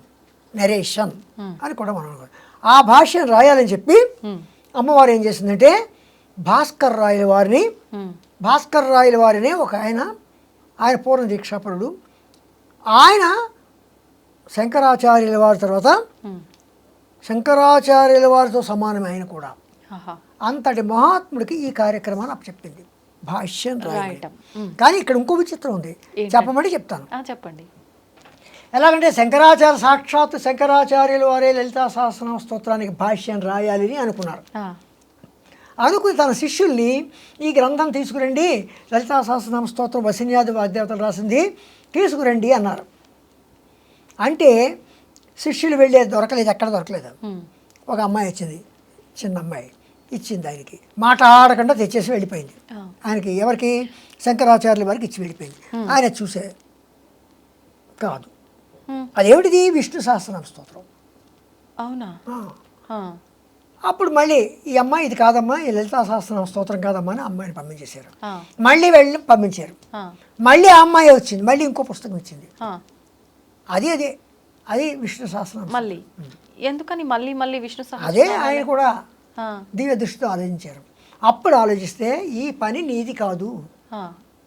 S3: నరేషన్ అని కూడా మనం ఆ భాష్యం రాయాలని చెప్పి అమ్మవారు ఏం చేసిందంటే భాస్కర్ రాయల వారిని ఒక ఆయన పూర్ణ దీక్షాపరుడు, ఆయన శంకరాచార్యుల వారి తర్వాత శంకరాచార్యుల వారితో సమానమే ఆయన కూడా. అంతటి మహాత్ముడికి ఈ కార్యక్రమాన్ని అప్పచెప్పింది భాష్యం రాయటం. కానీ ఇక్కడ ఇంకో విచిత్రం ఉంది, చెప్పమంటే చెప్తాను.
S2: చెప్పండి.
S3: ఎలాగంటే సాక్షాత్ శంకరాచార్యుల వారే లలితా సహస్రనామ స్తోత్రానికి భాష్యం రాయాలి అని అనుకున్నారు. అనుకుని తన శిష్యుల్ని ఈ గ్రంథం తీసుకురండి, లలితా సహస్రనామ స్తోత్రం వసిన్యాది వాగ్దేవతలు రాసింది, తీసుకురండి అన్నారు. అంటే శిష్యులు వెళ్ళే దొరకలేదు, ఎక్కడ దొరకలేదు. ఒక అమ్మాయి వచ్చింది, చిన్న అమ్మాయి ఇచ్చింది ఆయనకి, మాట ఆడకుండా తెచ్చేసి వెళ్ళిపోయింది. ఆయనకి ఎవరికి శంకరాచార్యుల వారికి ఇచ్చి వెళ్ళిపోయింది. ఆయన చూసే కాదు, అదేమిటిది విష్ణు సహస్రనామ స్తోత్రం.
S2: అవునా?
S3: అప్పుడు మళ్ళీ ఈ అమ్మాయి ఇది కాదమ్మా, ఈ లలితా సహస్రనామ స్తోత్రం కాదమ్మా అని అమ్మాయిని పంపించేశారు. మళ్ళీ వెళ్ళి పంపించారు. మళ్ళీ ఆ అమ్మాయి వచ్చింది, మళ్ళీ ఇంకో పుస్తకం వచ్చింది, అది విష్ణు సహస్రనామం.
S2: మళ్ళీ ఎందుకని మళ్ళీ విష్ణు సహస్రనామం?
S3: అదే ఆయన కూడా దివ్య దృష్టితో ఆలోచించారు. అప్పుడు ఆలోచిస్తే ఈ పని నీది కాదు.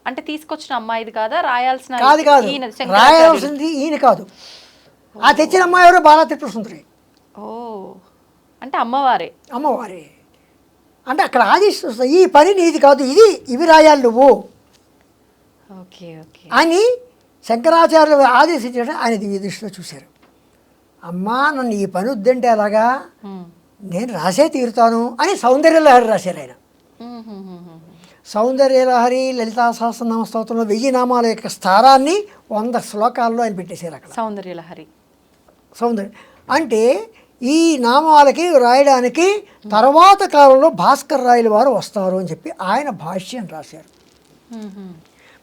S2: అంటే తీసుకొచ్చిన అమ్మాయిది కాదా, రాయాల్సిన
S3: రాయాల్సింది ఈయన కాదు. ఆ తెచ్చిన అమ్మాయి ఎవరో బాలా త్రిపుర సుందరి.
S2: ఓ, అంటే అమ్మవారే
S3: అంటే అక్కడ ఆదేశిస్తుంది, ఈ పని నీది కాదు, ఇవి రాయాలి నువ్వు అని శంకరాచార్యులు ఆదేశించడం ఆయన దివ్య దృష్టిలో చూశారు. అమ్మా నన్ను ఈ పని వద్దంటే అలాగా, నేను రాసే తీరుతాను అని సౌందర్యలహరి రాశారు ఆయన. సౌందర్యలహరి లలితా సహస్రనామ స్తోత్రంలో 1000 నామాల యొక్క స్థారాన్ని 100 శ్లోకాల్లో ఆయన పెట్టేశారు అక్కడ.
S2: సౌందర్యలహరి
S3: అంటే ఈ నామాలకి రాయడానికి తర్వాత కాలంలో భాస్కర్ రాయల వారు వస్తారు అని చెప్పి ఆయన భాష్యం రాశారు.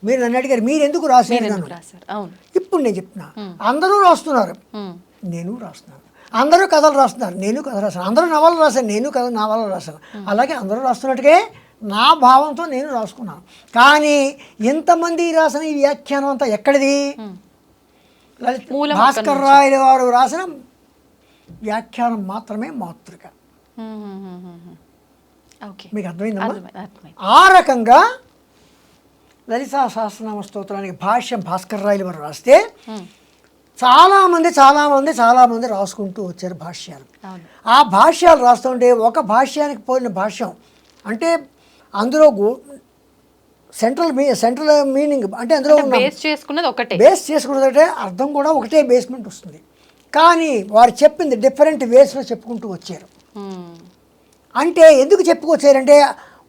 S3: మీరు నన్ను అడిగారు మీరు ఎందుకు రాశారు. ఇప్పుడు నేను చెప్తున్నా, అందరూ రాస్తున్నారు, నేను రాస్తున్నాను. అందరూ కథలు రాస్తున్నారు, నేను కథ రాశాను. అందరూ నవలు రాశాను, నేను నవలు రాశాను. అలాగే అందరూ రాస్తున్నట్టుగా నా భావంతో నేను రాసుకున్నాను. కానీ ఎంతమంది రాసిన ఈ వ్యాఖ్యానం అంతా ఎక్కడిది? భాస్కర్ రాయల వారు రాసిన వ్యాఖ్యానం మాత్రమే మాతృక. మీకు అర్థమైందమ్మా? ఆ రకంగా లలితా సహస్రనామ స్తోత్రానికి భాష్యం భాస్కర్ రాయల వారు రాస్తే చాలామంది రాసుకుంటూ వచ్చారు భాష్యాలు. ఆ భాష్యాలు రాస్తుంటే ఒక భాష్యానికి పోయిన భాష్యం అంటే అందులో సెంట్రల్ మీనింగ్ అంటే అందులో
S2: బేస్ చేసుకున్నది
S3: ఒకటే, అర్థం కూడా ఒకటే బేస్మెంట్ వస్తుంది. కానీ వారు చెప్పింది డిఫరెంట్ వేస్లో చెప్పుకుంటూ వచ్చారు. అంటే ఎందుకు చెప్పుకొచ్చారంటే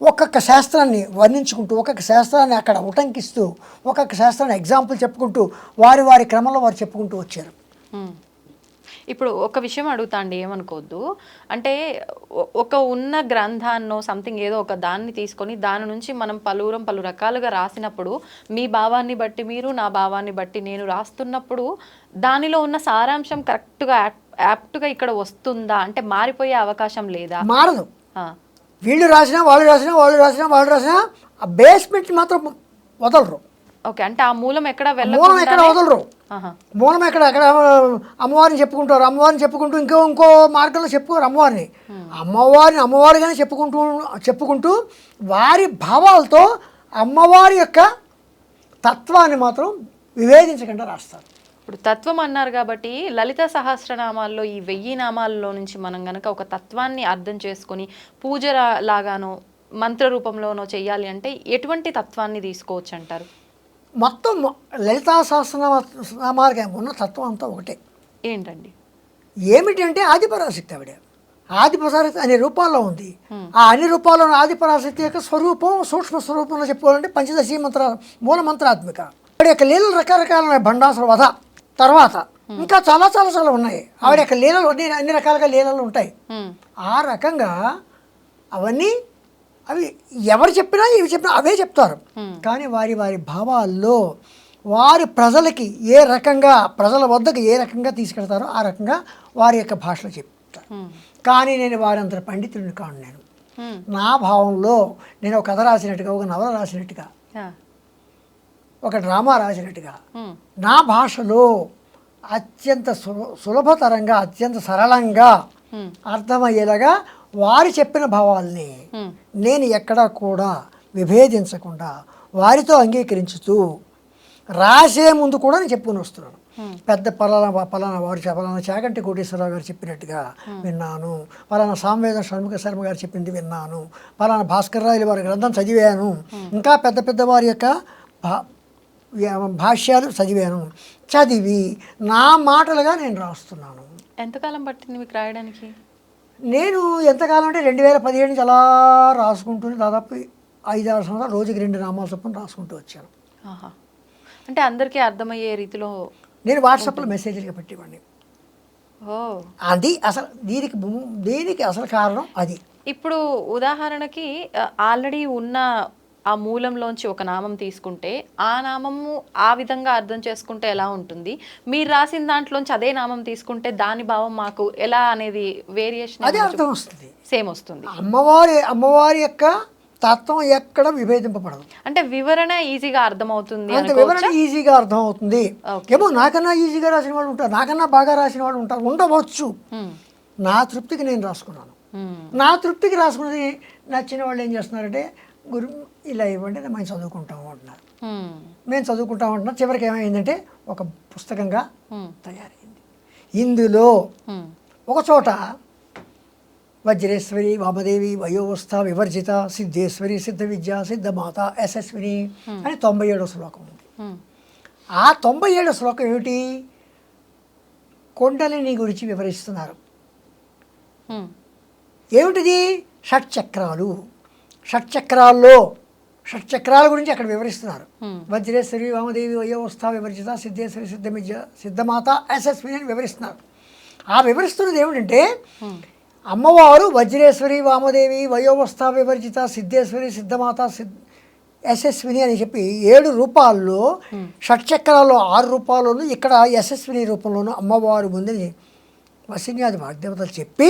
S3: ఒక్కొక్క శాస్త్రాన్ని వర్ణించుకుంటూ, ఒక్కొక్క శాస్త్రాన్ని అక్కడ ఉటంకిస్తూ, ఒక్కొక్క శాస్త్రాన్ని ఎగ్జాంపుల్ చెప్పుకుంటూ వారి క్రమంలో వారు చెప్పుకుంటూ వచ్చారు.
S2: ఇప్పుడు ఒక విషయం అడుగుతా అండి, ఏమనుకోవద్దు. అంటే ఒక ఉన్న గ్రంథాన్నో సంథింగ్ ఏదో ఒక దాన్ని తీసుకొని దాని నుంచి మనం పలు రకాలుగా రాసినప్పుడు మీ భావాన్ని బట్టి మీరు, నా భావాన్ని బట్టి నేను రాస్తున్నప్పుడు దానిలో ఉన్న సారాంశం కరెక్ట్గా యాప్ట్గా ఇక్కడ వస్తుందా? అంటే మారిపోయే అవకాశం లేదా?
S3: మారదు.
S2: ఆ,
S3: వీళ్ళు రాసినా వాళ్ళు రాసినా ఆ బేస్మెంట్ మాత్రం వదలరు.
S2: ఓకే, అంటే ఆ మూలం ఎక్కడ
S3: మూలం ఎక్కడ వదలరు.
S2: ఆహా.
S3: మూలం ఎక్కడ అమ్మవారిని చెప్పుకుంటూ ఇంకో మార్గంలో చెప్పుకోరు అమ్మవారిగానే చెప్పుకుంటూ వారి భావాలతో అమ్మవారి యొక్క తత్వాన్ని మాత్రం వివేదించకుండా రాస్తారు.
S2: ఇప్పుడు తత్వం అన్నారు కాబట్టి లలిత సహస్రనామాల్లో ఈ 1000 నామాల్లో నుంచి మనం గనక ఒక తత్వాన్ని అర్థం చేసుకొని పూజ లాగానో మంత్ర రూపంలోనో చెయ్యాలి అంటే ఎటువంటి తత్వాన్ని తీసుకోవచ్చు అంటారు?
S3: మొత్తం లలితా సహస్రనామాలకి ఉన్న తత్వం అంతా ఒకటే.
S2: ఏంటండి?
S3: ఏమిటంటే ఆదిపరాశక్తి. ఆవిడ ఆదిపరాశక్తి అనే రూపాల్లో ఉంది. ఆ అన్ని రూపాల్లో ఆదిపరాశక్తి యొక్క స్వరూపం, సూక్ష్మ స్వరూపంలో చెప్పుకోవాలంటే పంచదశి మూల మంత్రాత్మిక. ఆవిడ యొక్క లీలలు రకరకాల భండాసుర వధ తర్వాత ఇంకా చాలా చాలా చాలా ఉన్నాయి. ఆవిడ యొక్క లీలలు అన్ని రకాలుగా లీలలు ఉంటాయి. ఆ రకంగా అవన్నీ అవి ఎవరు చెప్పినా ఇవి చెప్పినా అవే చెప్తారు. కానీ వారి భావాల్లో వారి ప్రజలకి ఏ రకంగా ప్రజల వద్దకు ఏ రకంగా తీసుకెళ్తారో ఆ రకంగా వారి యొక్క భాషలో చెప్తారు. కానీ నేను వారంత పండితుడిని కాను. నేను నా భావంలో నేను ఒక కథ రాసినట్టుగా, ఒక నవల రాసినట్టుగా, ఒక డ్రామా రాసినట్టుగా నా భాషలో అత్యంత సులభతరంగా అత్యంత సరళంగా అర్థమయ్యేలాగా వారు చెప్పిన భావాల్ని నేను ఎక్కడా కూడా విభేదించకుండా వారితో అంగీకరించుతూ రాసే ముందు కూడా నేను చెప్పుకుని వస్తున్నాను. పెద్ద పలానా వారు పలానా చాగంటి కోటేశ్వరరావు గారు చెప్పినట్టుగా విన్నాను, పలానా సామవేద షణ్ముఖ శర్మ గారు చెప్పింది విన్నాను, పలానా భాస్కర్ రాయలు వారి గ్రంథం చదివాను, ఇంకా పెద్ద వారి యొక్క భాష్యాలు చదివి నా మాటలుగా నేను రాస్తున్నాను.
S2: ఎంతకాలం పట్టింది మీకు రాయడానికి?
S3: నేను ఎంతకాలం అంటే 2017 నుంచి అలా రాసుకుంటూనే దాదాపు 5-6 సంవత్సరాలు రోజుకి 2 నామాల చొప్పున రాసుకుంటూ వచ్చాను.
S2: అంటే అందరికీ అర్థమయ్యే రీతిలో
S3: నేను వాట్సాప్లో మెసేజ్లుగా పెట్టేవాడిని. అది అసలు దీనికి అసలు కారణం అది.
S2: ఇప్పుడు ఉదాహరణకి ఆల్రెడీ ఉన్న ఆ మూలంలోంచి ఒక నామం తీసుకుంటే ఆ నామము ఆ విధంగా అర్థం చేసుకుంటే ఎలా ఉంటుంది, మీరు రాసిన దాంట్లోంచి అదే నామం తీసుకుంటే దాని భావం మాకు ఎలా అనేది వేరియేషన్
S3: అదే అర్థం వస్తుంది,
S2: సేమ్ వస్తుంది.
S3: అమ్మవారి యొక్క తత్వం ఎక్కడ విభేదింపబడదు.
S2: అంటే వివరణ ఈజీగా అర్థమవుతుంది.
S3: అంత వివరణ ఈజీగా అర్థమవుతుంది. ఏమో నాకన్నా ఈజీగా రాసిన వాళ్ళు ఉంటారు, నాకన్నా బాగా రాసిన వాళ్ళు ఉంటారు, ఉండవచ్చు. నా తృప్తికి నేను రాసుకున్నాను. నా తృప్తికి రాసుకున్నది నచ్చిన వాళ్ళు ఏం చేస్తున్నారంటే గురు ఇలా ఇవ్వండి మేము చదువుకుంటాము అంటున్నారు. మేము చదువుకుంటాము అంటున్నారు. చివరికి ఏమైందంటే ఒక పుస్తకంగా తయారైంది. ఇందులో ఒక చోట వజ్రేశ్వరి వామదేవి వయోవస్థ వివర్జిత సిద్ధేశ్వరి సిద్ధ విద్య సిద్ధమాత యశస్విని అని 97వ శ్లోకం ఉంది. ఆ 97వ శ్లోకం ఏమిటి? కొండలిని గురించి వివరిస్తున్నారు. ఏమిటిది? షట్చక్రాలు. షట్చక్రాల గురించి అక్కడ వివరిస్తున్నారు. వజ్రేశ్వరి వామదేవి వయోవస్థ వివర్జిత సిద్ధేశ్వరి సిద్ధ విద్య సిద్ధమాత యశస్విని అని వివరిస్తున్నారు. ఆ వివరిస్తున్నది ఏమిటంటే అమ్మవారు వజ్రేశ్వరి వామదేవి వయోవస్థ వివర్జిత సిద్ధేశ్వరి సిద్ధమాత యశస్విని అని చెప్పి 7 రూపాల్లో, షట్చక్రాల్లో 6 రూపాల్లోనూ, ఇక్కడ యశస్విని రూపంలోనూ అమ్మవారు ముందని వసిన్యాది వాగ్దేవతలు చెప్పి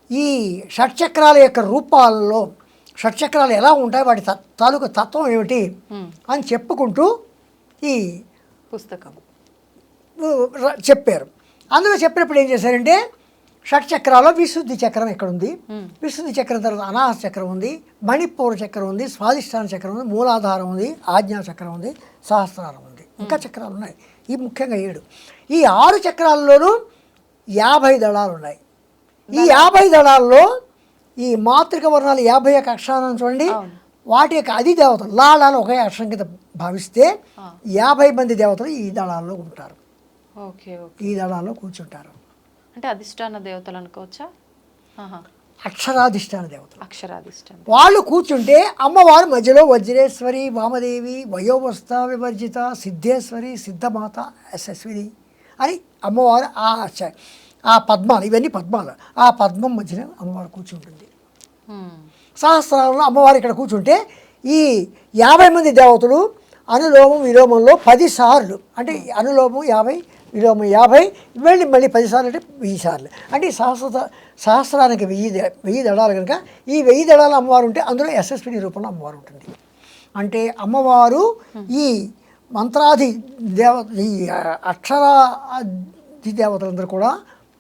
S3: ఈ షట్చక్రాల యొక్క రూపాల్లో షట్చక్రాలు ఎలా ఉంటాయి, వాటి తాలూకు తత్వం ఏమిటి అని చెప్పుకుంటూ ఈ
S2: పుస్తకం
S3: చెప్పారు. అందులో చెప్పినప్పుడు ఏం చేశారంటే షట్చక్రాల్లో విశుద్ధి చక్రం ఎక్కడుంది, విశుద్ధి చక్రం తర్వాత అనాహత చక్రం ఉంది, మణిపూర చక్రం ఉంది, స్వాధిష్టాన చక్రం ఉంది, మూలాధారం ఉంది, ఆజ్ఞా చక్రం ఉంది, సహస్రారం ఉంది, ఇంకా చక్రాలు ఉన్నాయి. ఈ ముఖ్యంగా 7. ఈ 6 చక్రాల్లోనూ 50 దళాలు ఉన్నాయి. ఈ 50 దళాల్లో ఈ మాతృక వర్ణాలు 51 అక్షరాలను చూడండి, వాటి యొక్క అధి దేవతలు లాళాలు ఒకే అక్షరం కింద భావిస్తే 50 మంది దేవతలు ఈ దళాల్లో ఉంటారు. ఈ దళాల్లో కూర్చుంటారు.
S2: అంటే అధిష్టాన దేవతలు అనుకోవచ్చా?
S3: అక్షరాధిష్టాన దేవతలు.
S2: అక్షరాధిష్టాన
S3: వాళ్ళు కూర్చుంటే అమ్మవారు మధ్యలో వజ్రేశ్వరి వామదేవి వయోవస్థ వివర్జిత సిద్ధేశ్వరి సిద్ధమాత యశస్విని అని అమ్మవారు ఆ పద్మాలు, ఇవన్నీ పద్మాలు, ఆ పద్మం మధ్యన అమ్మవారు కూర్చుంటుంది. సహస్రాలలో అమ్మవారు ఇక్కడ కూర్చుంటే ఈ 50 మంది దేవతలు అనులోమం విలోమంలో 10 సార్లు, అంటే అనులోమం 50 విలోమం 50 వెళ్ళి మళ్ళీ 10 సార్లు అంటే 1000 సార్లు, అంటే ఈ సహస్రానికి 1000 దళాలు కనుక ఈ 1000 దళాల అమ్మవారు ఉంటే అందులో యశస్విని రూపంలో అమ్మవారు ఉంటుంది. అంటే అమ్మవారు ఈ మంత్రాది ఈ అక్షరాది దేవతలందరూ కూడా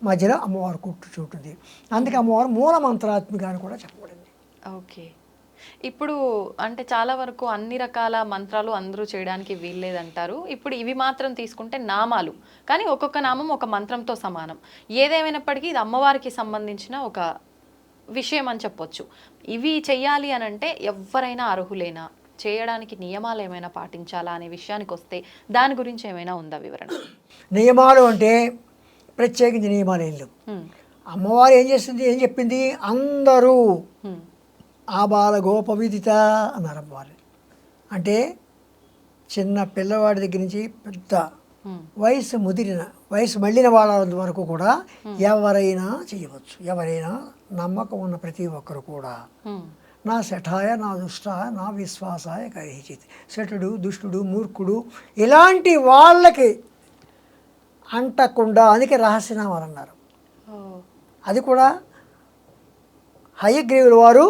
S3: మధ్యలో అమ్మవారు కూర్చుంటుంది. అందుకే అమ్మవారు మూల మంత్రాత్మిక అని కూడా చెప్పబడింది.
S2: ఓకే. ఇప్పుడు అంటే చాలా వరకు అన్ని రకాల మంత్రాలు అందరూ చేయడానికి వీల్లేదంటారు. ఇప్పుడు ఇవి మాత్రం తీసుకుంటే నామాలు, కానీ ఒక్కొక్క నామం ఒక మంత్రంతో సమానం. ఏదేమైనప్పటికీ ఇది అమ్మవారికి సంబంధించిన ఒక విషయం అని చెప్పొచ్చు. ఇవి చెయ్యాలి అని అంటే ఎవరైనా అర్హులేనా, చేయడానికి నియమాలు ఏమైనా పాటించాలా అనే విషయానికి వస్తే దాని గురించి ఏమైనా ఉందా వివరణ?
S3: నియమాలు అంటే ప్రత్యేకించి నియమాలు ఏం లేవు. అమ్మవారు ఏం చేస్తుంది, ఏం చెప్పింది, అందరూ ఆబాల గోపవిదిత అన్నారు అమ్మవారు. అంటే చిన్న పిల్లవాడి దగ్గర నుంచి పెద్ద వయసు మళ్ళిన వాళ్ళ వరకు కూడా ఎవరైనా చేయవచ్చు. ఎవరైనా నమ్మకం ఉన్న ప్రతి ఒక్కరు కూడా నా శఠాయ నా దుష్టాయ నా విశ్వాసాయ కరిహిచిత్. శఠుడు, దుష్టుడు, మూర్ఖుడు ఇలాంటి వాళ్ళకి అంటకుండా, అందుకే రహస్యనామాలు అన్నారు. అది కూడా హయగ్రీవుల వారు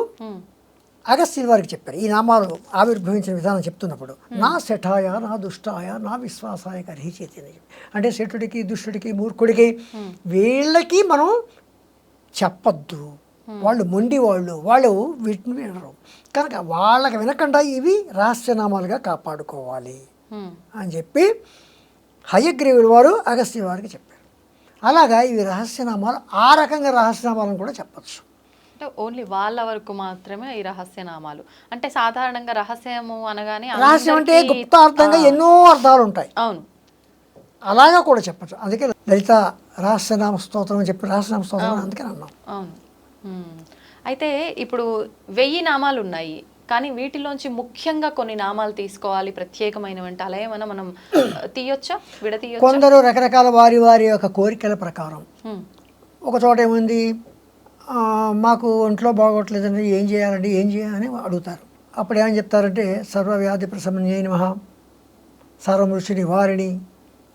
S3: అగస్త్యుల వారికి చెప్పారు. ఈ నామాలు ఆవిర్భవించిన విధానం చెప్తున్నప్పుడు నా శఠాయ నా దుష్టాయ నా విశ్వాసాయ కరిహిచిత్ అని చెప్పి, అంటే శఠుడికి, దుష్టుడికి, మూర్ఖుడికి వీళ్ళకి మనం చెప్పద్దు. వాళ్ళు మొండి వాళ్ళు వీటిని వినరు కనుక వాళ్ళకి వినకుండా ఇవి రహస్యనామాలుగా కాపాడుకోవాలి అని చెప్పి హయగ్రీవుల వారు అగస్త్యుల వారికి చెప్పారు. అలాగా ఇవి రహస్యనామాలు, ఆ రకంగా రహస్యనామాలను కూడా చెప్పచ్చు.
S2: అంటే ఓన్లీ వాళ్ళ వరకు మాత్రమే ఈ రహస్యనామాలు. అంటే సాధారణంగా రహస్యము అనగానే
S3: రహస్యం అంటే గుప్తార్థంగా ఎన్నో అర్థాలు ఉంటాయి.
S2: అవును,
S3: అలాగా కూడా చెప్పచ్చు. అందుకే లలిత రహస్యనామ స్తోత్రం అని చెప్పి రహస్యనామ స్తోత్రం అందుకని అన్నాం.
S2: అవును. అయితే ఇప్పుడు 1000 నామాలు ఉన్నాయి, కానీ వీటిలోంచి ముఖ్యంగా కొన్ని నామాలు తీసుకోవాలి ప్రత్యేకమైనవంటే అలా ఏమైనా మనం తీయొచ్చా, విడతీయొచ్చా?
S3: కొందరు రకరకాల వారి యొక్క కోరికల ప్రకారం ఒక చోట ఏముంది, మాకు ఒంట్లో బాగోట్లేదండి, ఏం చేయాలని అడుగుతారు. అప్పుడు ఏమని చెప్తారంటే సర్వవ్యాధి ప్రశమన్యై నమః సర్వమృష్టి నివారిణి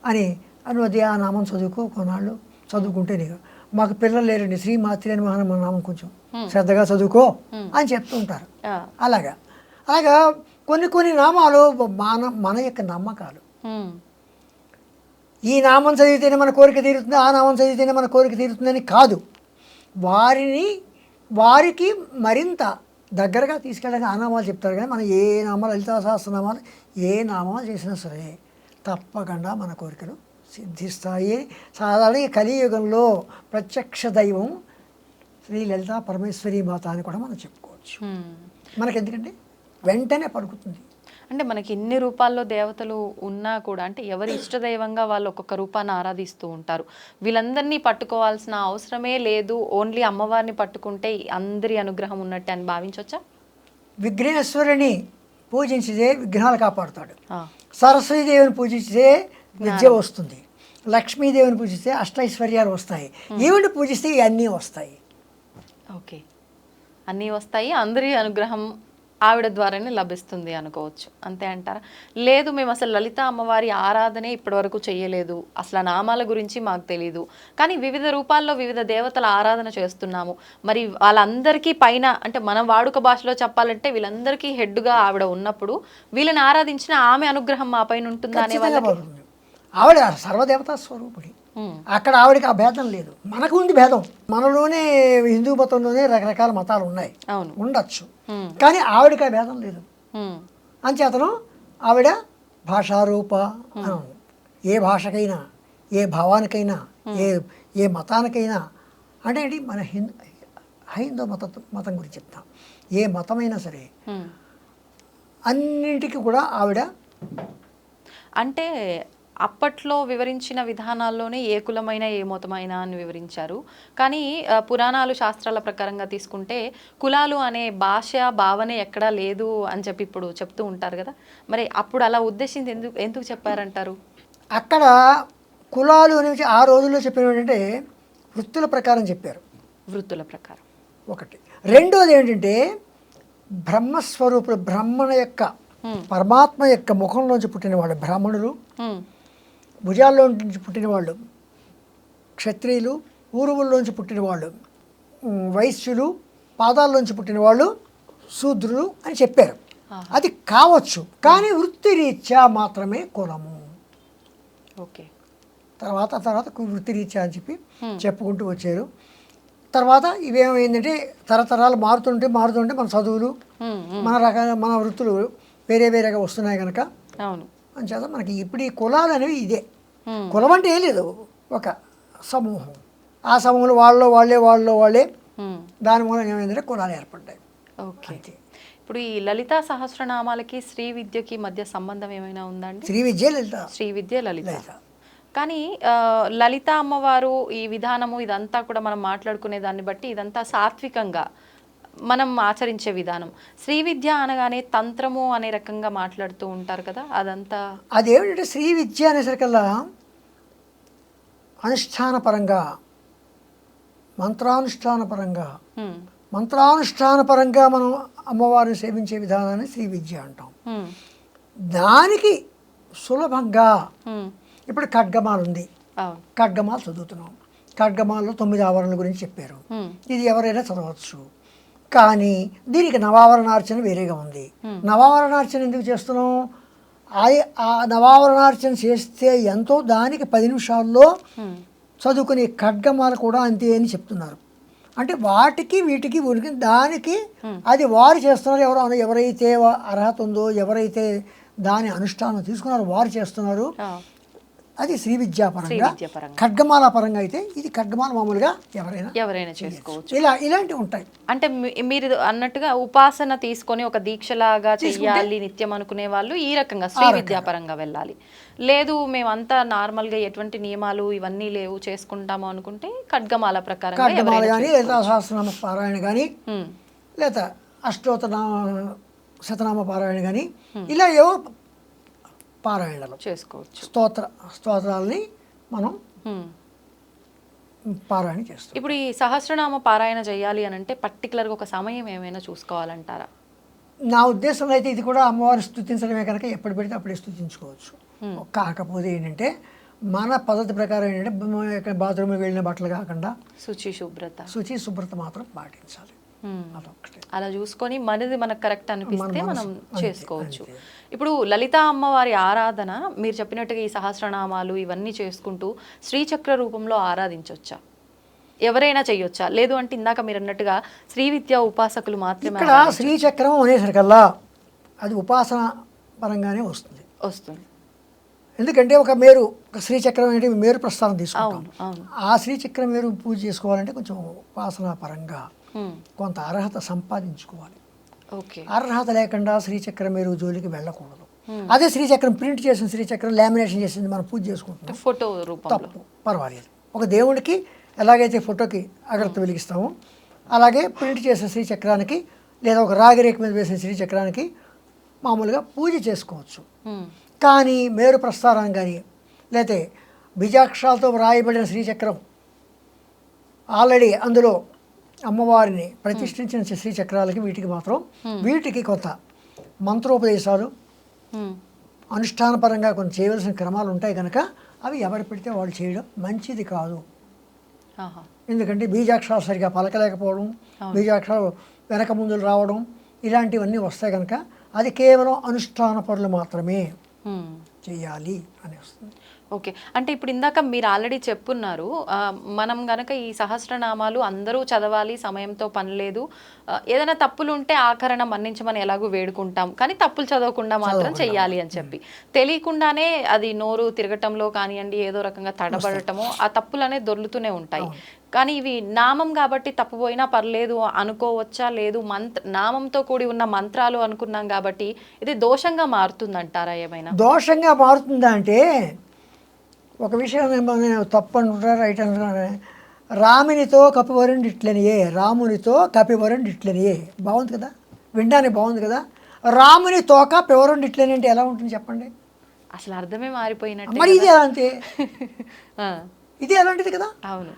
S3: అని అనువది ఆ నామం చదువుకో, కొన్నాళ్ళు చదువుకుంటే నీకు. మాకు పిల్లలు లేరండి, శ్రీమాత్రి అని మన నామం కొంచెం శ్రద్ధగా చదువుకో అని చెప్తూ ఉంటారు. అలాగా కొన్ని నామాలు మన యొక్క నమ్మకాలు. ఈ నామం చదివితేనే మన కోరిక తీరుతుంది, ఆ నామం చదివితేనే మన కోరిక తీరుతుందని కాదు. వారికి మరింత దగ్గరగా తీసుకెళ్ళడానికి ఆ నామాలు చెప్తారు. కానీ మనం ఏ నామాలు, లలితా సహస్రనామాలు ఏ నామాలు చేసినా సరే తప్పకుండా మన కోరికలు సిద్ధిస్తాయి. సాధారణంగా కలియుగంలో ప్రత్యక్ష దైవం శ్రీ లలితా పరమేశ్వరి మాత అని కూడా మనం చెప్పుకోవచ్చు. మనకెందుకంటే వెంటనే పలుకుతుంది.
S2: అంటే మనకి ఇన్ని రూపాల్లో దేవతలు ఉన్నా కూడా, అంటే ఎవరి ఇష్టదైవంగా వాళ్ళు ఒక్కొక్క రూపాన్ని ఆరాధిస్తూ ఉంటారు. వీళ్ళందరినీ పట్టుకోవాల్సిన అవసరమే లేదు, ఓన్లీ అమ్మవారిని పట్టుకుంటే అందరి అనుగ్రహం ఉన్నట్టే అని భావించవచ్చా?
S3: విఘ్నేశ్వరుని పూజించితే విఘ్నాలు కాపాడుతాడు. సరస్వతీదేవిని పూజిస్తే విద్య వస్తుంది. లక్ష్మీదేవిని పూజిస్తే అష్టైశ్వర్యాలు వస్తాయి. ఈవిని పూజిస్తే ఇవన్నీ వస్తాయి.
S2: ఓకే, అన్నీ వస్తాయి, అందరి అనుగ్రహం ఆవిడ ద్వారానే లభిస్తుంది అనుకోవచ్చు, అంతే అంటారా? లేదు, మేము అసలు లలిత అమ్మవారి ఆరాధనే ఇప్పటివరకు చేయలేదు, అసలు నామాల గురించి మాకు తెలీదు, కానీ వివిధ రూపాల్లో వివిధ దేవతల ఆరాధన చేస్తున్నాము, మరి వాళ్ళందరికీ పైన, అంటే మన వాడుక భాషలో చెప్పాలంటే వీళ్ళందరికీ హెడ్గా ఆవిడ ఉన్నప్పుడు వీళ్ళని ఆరాధించిన ఆమె అనుగ్రహం మా పైన ఉంటుందా అనే వాళ్ళకి?
S3: ఆవిడ సర్వదేవతా స్వరూపుడి. అక్కడ ఆవిడకి ఆ భేదం లేదు. మనకు ఉంది భేదం. మనలోనే హిందూ మతంలోనే రకరకాల మతాలు ఉన్నాయి, ఉండొచ్చు, కానీ ఆవిడకి ఆ భేదం లేదు. అంచేతను ఆవిడ భాషారూప. ఏ భాషకైనా, ఏ భావానికైనా, ఏ మతానికైనా, అంటే ఏంటి, మన హైందవ మతం గురించి చెప్తాం. ఏ మతమైనా సరే అన్నింటికి కూడా ఆవిడ.
S2: అంటే అప్పట్లో వివరించిన విధానాల్లోనే ఏ కులమైన ఏ మతమైనా అని వివరించారు, కానీ పురాణాలు శాస్త్రాల ప్రకారంగా తీసుకుంటే కులాలు అనే భాష భావనే ఎక్కడా లేదు అని చెప్పి ఇప్పుడు చెప్తూ ఉంటారు కదా, మరి అప్పుడు అలా ఉద్దేశించి ఎందుకు చెప్పారంటారు?
S3: అక్కడ కులాలు అనేవి ఆ రోజుల్లో చెప్పినవి ఏంటంటే వృత్తుల ప్రకారం చెప్పారు
S2: వృత్తుల ప్రకారం
S3: ఒకటి. రెండోది ఏంటంటే బ్రహ్మస్వరూపులు, బ్రహ్మణ యొక్క పరమాత్మ యొక్క ముఖంలోంచి పుట్టిన వాళ్ళు బ్రాహ్మణులు, భుజాల్లో నుంచి పుట్టిన వాళ్ళు క్షత్రియులు, ఊరువుల్లోంచి పుట్టిన వాళ్ళు వైశ్యులు, పాదాల్లోంచి పుట్టిన వాళ్ళు శూద్రులు అని చెప్పారు. అది కావచ్చు, కానీ వృత్తిరీత్యా మాత్రమే కులము.
S2: ఓకే.
S3: తర్వాత వృత్తిరీత్యా అని చెప్పి చెప్పుకుంటూ వచ్చారు. తర్వాత ఇవేమైందంటే తరతరాలు మారుతుంటే మన చదువులు, మన వృత్తులు వేరేగా వస్తున్నాయి కనుక
S2: అవును
S3: అంచేత మనకి ఇప్పుడు ఈ కులాలు అనేవి ఇదే. కులం అంటే ఏం లేదు, ఒక సమూహం. ఆ సమూహంలో వాళ్ళే దాని మూలం ఏమైందంటే కులాలు ఏర్పడ్డాయి.
S2: ఓకే. ఇప్పుడు ఈ లలితా సహస్రనామాలకి శ్రీ విద్యకి మధ్య సంబంధం ఏమైనా ఉందండి?
S3: శ్రీ విద్య
S2: లలిత. కానీ లలిత అమ్మవారు ఈ విధానము ఇదంతా కూడా మనం మాట్లాడుకునే దాన్ని బట్టి ఇదంతా సాత్వికంగా మనం ఆచరించే విధానం. శ్రీ విద్య అనగానే తంత్రము అనే రకంగా మాట్లాడుతూ ఉంటారు కదా, అదంతా
S3: అదేమిటంటే శ్రీ విద్య అనేసరికల్లా అనుష్ఠానపరంగా మంత్రానుష్ఠానపరంగా మనం అమ్మవారిని సేవించే విధానాన్ని శ్రీ విద్య అంటాం. దానికి సులభంగా ఇప్పుడు ఖడ్గమాల ఉంది, ఖడ్గమాల చదువుతున్నాం. ఖడ్గమాలలో 9 ఆవరణల గురించి చెప్పారు. ఇది ఎవరైనా చదవచ్చు. కానీ దీనికి నవావరణార్చన వేరేగా ఉంది. నవావరణార్చన ఎందుకు చేస్తున్నాం? ఆ నవావరణార్చన చేస్తే ఎంతో, దానికి 10 నిమిషాల్లో చదువుకునే ఖడ్గమాల కూడా అంతే అని చెప్తున్నారు. అంటే వాటికి వీటికి ఉనికి దానికి అది వారు చేస్తున్నారు. ఎవరైతే అర్హత ఉందో, ఎవరైతే దాని అనుష్ఠానం తీసుకున్నారో వారు చేస్తున్నారు. అది శ్రీ విద్యాపరంగా. ఖడ్గమాల పరంగా అయితే ఇది ఖడ్గమాల మామూలుగా ఎవరైనా చేసుకోవచ్చు. ఇలాంటివి ఉంటాయి.
S2: అంటే మీరు అన్నట్టుగా ఉపాసన తీసుకొని ఒక దీక్షలాగా చెయ్యాలి నిత్యం అనుకునే వాళ్ళు ఈ రకంగా శ్రీ విద్యాపరంగా వెళ్ళాలి. లేదు మేమంతా నార్మల్గా ఎటువంటి నియమాలు ఇవన్నీ లేవు చేసుకుంటాము అనుకుంటే ఖడ్గమాల ప్రకారం
S3: ఖడ్గమాల కానీ, లేదా సహస్రనామ పారాయణ కానీ, లేదా శతనామ పారాయణ కానీ, ఇలా ఏవో పారాయణలు
S2: చేసుకోవచ్చు.
S3: స్తోత్రాలని మనం పారాయణ చేస్తాం.
S2: ఇప్పుడు ఈ సహస్రనామ పారాయణ చేయాలి అని అంటే పర్టికులర్గా ఒక సమయం ఏమైనా చూసుకోవాలంటారా?
S3: నా ఉద్దేశంలో అయితే ఇది కూడా అమ్మవారిని స్తుతించడమే కనుక ఎప్పుడు పెడితే అప్పుడే స్తుతించుకోవచ్చు. కాకపోతే ఏంటంటే మన పద్ధతి ప్రకారం ఏంటంటే బాత్రూమ్కి వెళ్ళిన బట్టలు కాకుండా శుచి శుభ్రత మాత్రం పాటించాలి.
S2: అలా చూసుకొని మనది మనకు కరెక్ట్ అనిపిస్తే మనం చేసుకోవచ్చు. ఇప్పుడు లలితా అమ్మవారి ఆరాధన మీరు చెప్పినట్టుగా ఈ సహస్రనామాలు ఇవన్నీ చేసుకుంటూ శ్రీచక్ర రూపంలో ఆరాధించవచ్చా? ఎవరైనా చెయ్యొచ్చా? లేదు అంటే ఇందాక మీరు అన్నట్టుగా శ్రీ విద్యా ఉపాసకులు మాత్రమే?
S3: ఇక్కడ శ్రీచక్రం అనేసరికల్లా అది ఉపాసన పరంగానే వస్తుంది. ఎందుకంటే ఒక శ్రీచక్రం అంటే మేరు ప్రస్థానం తీసుకుంటాం. ఆ శ్రీచక్రం మేరు పూజ చేసుకోవాలంటే కొంచెం ఉపాసన పరంగా కొంత అర్హత సంపాదించుకోవాలి. అర్హత లేకుండా శ్రీచక్రం మేరు జోలికి వెళ్ళకూడదు. అదే శ్రీచక్రం ప్రింట్ చేసిన శ్రీచక్రం లామినేషన్ చేసింది మనం పూజ చేసుకుంటాం,
S2: ఫోటో రూపంలో
S3: తప్పు, పర్వాలేదు. ఒక దేవుడికి ఎలాగైతే ఫోటోకి అగరత్తి వెలిగిస్తామో అలాగే ప్రింట్ చేసిన శ్రీచక్రానికి లేదా ఒక రాగిరేఖ మీద వేసిన శ్రీచక్రానికి మామూలుగా పూజ చేసుకోవచ్చు. కానీ మేరు ప్రస్థానం కానీ లేకపోతే బీజాక్షరాలతో వ్రాయబడిన శ్రీచక్రం ఆల్రెడీ అందులో అమ్మవారిని ప్రతిష్ఠించిన శ్రీచక్రాలకి వీటికి కొంత మంత్రోపదేశాలు అనుష్ఠానపరంగా కొంచెం చేయవలసిన క్రమాలు ఉంటాయి కనుక అవి ఎవరు పెడితే వాళ్ళు చేయడం మంచిది కాదు. ఎందుకంటే బీజాక్షరాలు సరిగా పలకలేకపోవడం, బీజాక్షరాలు వెనక ముందులు రావడం ఇలాంటివన్నీ వస్తాయి కనుక అది కేవలం అనుష్ఠాన పనులు మాత్రమే చేయాలి అని వస్తుంది.
S2: ఓకే. అంటే ఇప్పుడు ఇందాక మీరు ఆల్రెడీ చెప్పున్నారు, మనం గనక ఈ సహస్రనామాలు అందరూ చదవాలి, సమయంతో పని లేదు, ఏదైనా తప్పులు ఉంటే ఆకరణ మన్నించమని ఎలాగో వేడుకుంటాం, కానీ తప్పులు చదవకుండా మాత్రం చెయ్యాలి అని చెప్పి తెలియకుండానే అది నోరు తిరగటంలో కానివ్వండి, ఏదో రకంగా తడబడటము, ఆ తప్పులు అనేవి దొర్లుతూనే ఉంటాయి. కానీ ఇవి నామం కాబట్టి తప్పుపోయినా పర్లేదు అనుకోవచ్చా? లేదు నామంతో కూడి ఉన్న మంత్రాలు అనుకున్నాం కాబట్టి ఇది దోషంగా మారుతుందంటారా? ఏమైనా
S3: దోషంగా మారుతుందా అంటే ఒక విషయం తప్పు అంటున్నారు, రైట్ అంటున్నారు. రామునితో కపివరుండిట్లనియే బాగుంది కదా, వినడానికి బాగుంది కదా. రాముని తోక పివరుండిట్లని అంటే ఎలా ఉంటుంది చెప్పండి?
S2: అసలు అర్థమే మారిపోయినట్టు.
S3: మరి ఇది అలాంటి ఇది అలాంటిది కదా.
S2: అవును.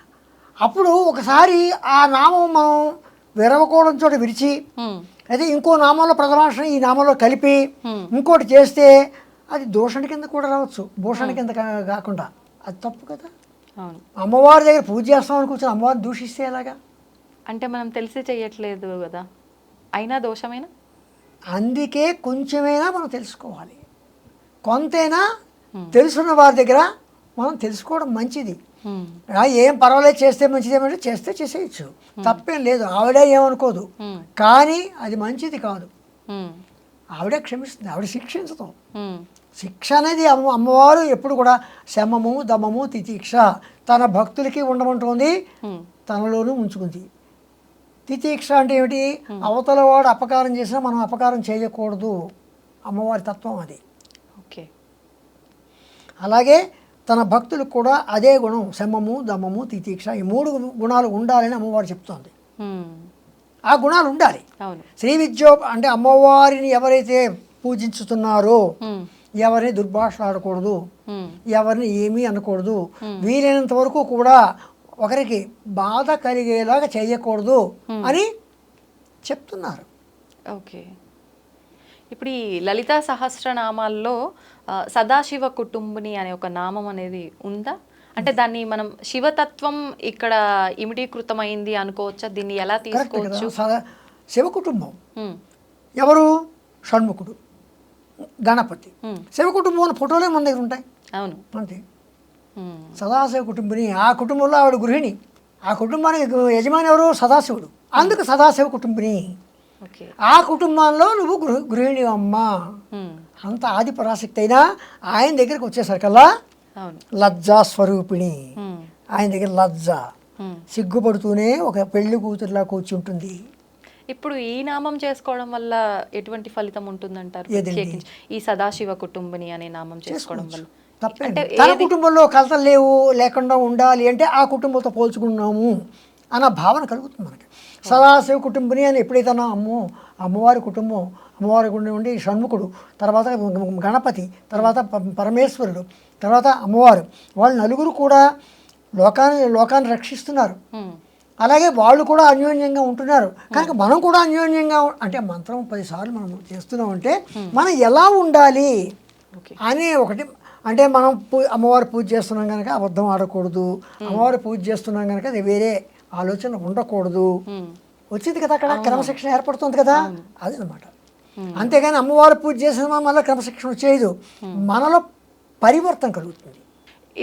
S3: అప్పుడు ఒకసారి ఆ నామం మనం విరవకోవడం చోట విరిచి అదే ఇంకో నామంలో ప్రథమాక్షరం ఈ నామంలో కలిపి ఇంకోటి చేస్తే అది దూషణ కింద కూడా రావచ్చు, భూషణ కింద కాకుండా. అది తప్పు కదా.
S2: అవును.
S3: అమ్మవారి దగ్గర పూజ చేస్తామని కూర్చొని అమ్మవారిని దూషిస్తే ఎలాగా?
S2: అంటే మనం తెలిసి చెయ్యట్లేదు కదా, అయినా దోషమేనా?
S3: అందుకే కొంచెమైనా మనం తెలుసుకోవాలి, కొంతైనా తెలుసున్న వారి దగ్గర మనం తెలుసుకోవడం మంచిది. ఏం పర్వాలేదు, చేస్తే మంచిది ఏమంటే చేస్తే చేసేయచ్చు, తప్పేం లేదు, ఆవిడే ఏమనుకోదు. కానీ అది మంచిది కాదు. ఆవిడే క్షమిస్తుంది, ఆవిడ శిక్షించదు. శిక్ష అనేది అమ్మవారు ఎప్పుడు కూడా శమము దమము తితీక్ష తన భక్తులకి ఉండమంటుంది, తనలోనూ ఉంచుకుంది. తితీక్ష అంటే ఏమిటి? అవతల వాడు అపకారం చేసినా మనం అపకారం చేయకూడదు, అమ్మవారి తత్వం అది.
S2: ఓకే.
S3: అలాగే తన భక్తులకు కూడా అదే గుణం, శమము దమము తితీక్ష, ఈ 3 గుణాలు ఉండాలని అమ్మవారు చెప్తోంది. ఆ గుణాలు ఉండాలి. శ్రీ విద్యో అంటే అమ్మవారిని ఎవరైతే పూజించుతున్నారో ఎవరిని దుర్భాషలాడకూడదు, ఎవరిని ఏమీ అనకూడదు, వీలైనంత వరకు కూడా ఒకరికి బాధ కలిగేలాగా చేయకూడదు అని చెప్తున్నారు.
S2: ఓకే. ఇప్పుడు ఈ లలితా సహస్రనామాల్లో సదాశివ కుటుంబిని అనే ఒక నామం అనేది ఉందా? అంటే దాన్ని మనం శివతత్వం ఇక్కడ ఇమిడీకృతమైంది అనుకోవచ్చా? దీన్ని ఎలా తీసుకోవచ్చు?
S3: శివ కుటుంబం ఎవరు? షణ్ముఖుడు, గణపతి. శివ కుటుంబం ఫోటోలే మన దగ్గర ఉంటాయి.
S2: అవును,
S3: అంతే. సదాశివ కుటుంబిని, ఆ కుటుంబంలో ఆవిడ గృహిణి, ఆ కుటుంబానికి యజమాని ఎవరు? సదాశివుడు. అందుకు సదాశివ కుటుంబిని. ఆ కుటుంబంలో నువ్వు గృహిణి అమ్మా. అంత ఆది పరాశక్తి అయినా ఆయన దగ్గరికి వచ్చేసరికల్లా లజ్జా స్వరూపిణి. ఆయన దగ్గర లజ్జ, సిగ్గుపడుతూనే ఒక పెళ్లి కూతురులా కూర్చుంటుంది.
S2: ఇప్పుడు ఈ నామం చేసుకోవడం వల్ల ఎటువంటి ఫలితం ఉంటుందంటారు? ఈ సదాశివ కుటుంబిని అనే నామం చేసుకోవడం వల్ల
S3: తప్పే. తన కుటుంబంలో కలతలు లేకుండా ఉండాలి అంటే ఆ కుటుంబంతో పోల్చుకున్నాము అన్న భావన కలుగుతుంది మనకి. సదాశివ కుటుంబిని అని ఎప్పుడైతే అమ్మవారి కుటుంబం, అమ్మవారి ఉండి షణ్ముఖుడు, తర్వాత గణపతి, తర్వాత పరమేశ్వరుడు, తర్వాత అమ్మవారు, వాళ్ళు నలుగురు కూడా లోకాన్ని రక్షిస్తున్నారు. అలాగే వాళ్ళు కూడా అన్యోన్యంగా ఉంటున్నారు. కనుక మనం కూడా అన్యోన్యంగా అంటే మంత్రం 10 సార్లు మనం చేస్తున్నామంటే మనం ఎలా ఉండాలి అనే ఒకటి. అంటే మనం అమ్మవారి పూజ చేస్తున్నాం కనుక అబద్ధం ఆడకూడదు, అమ్మవారి పూజ చేస్తున్నాం కనుక అది వేరే ఆలోచన ఉండకూడదు. వచ్చింది కదా, అక్కడ క్రమశిక్షణ ఏర్పడుతుంది కదా, అది అనమాట. అంతేగాని అమ్మవారి పూజ చేసిన మళ్ళీ క్రమశిక్షణ వచ్చేది, మనలో పరివర్తన కలుగుతుంది.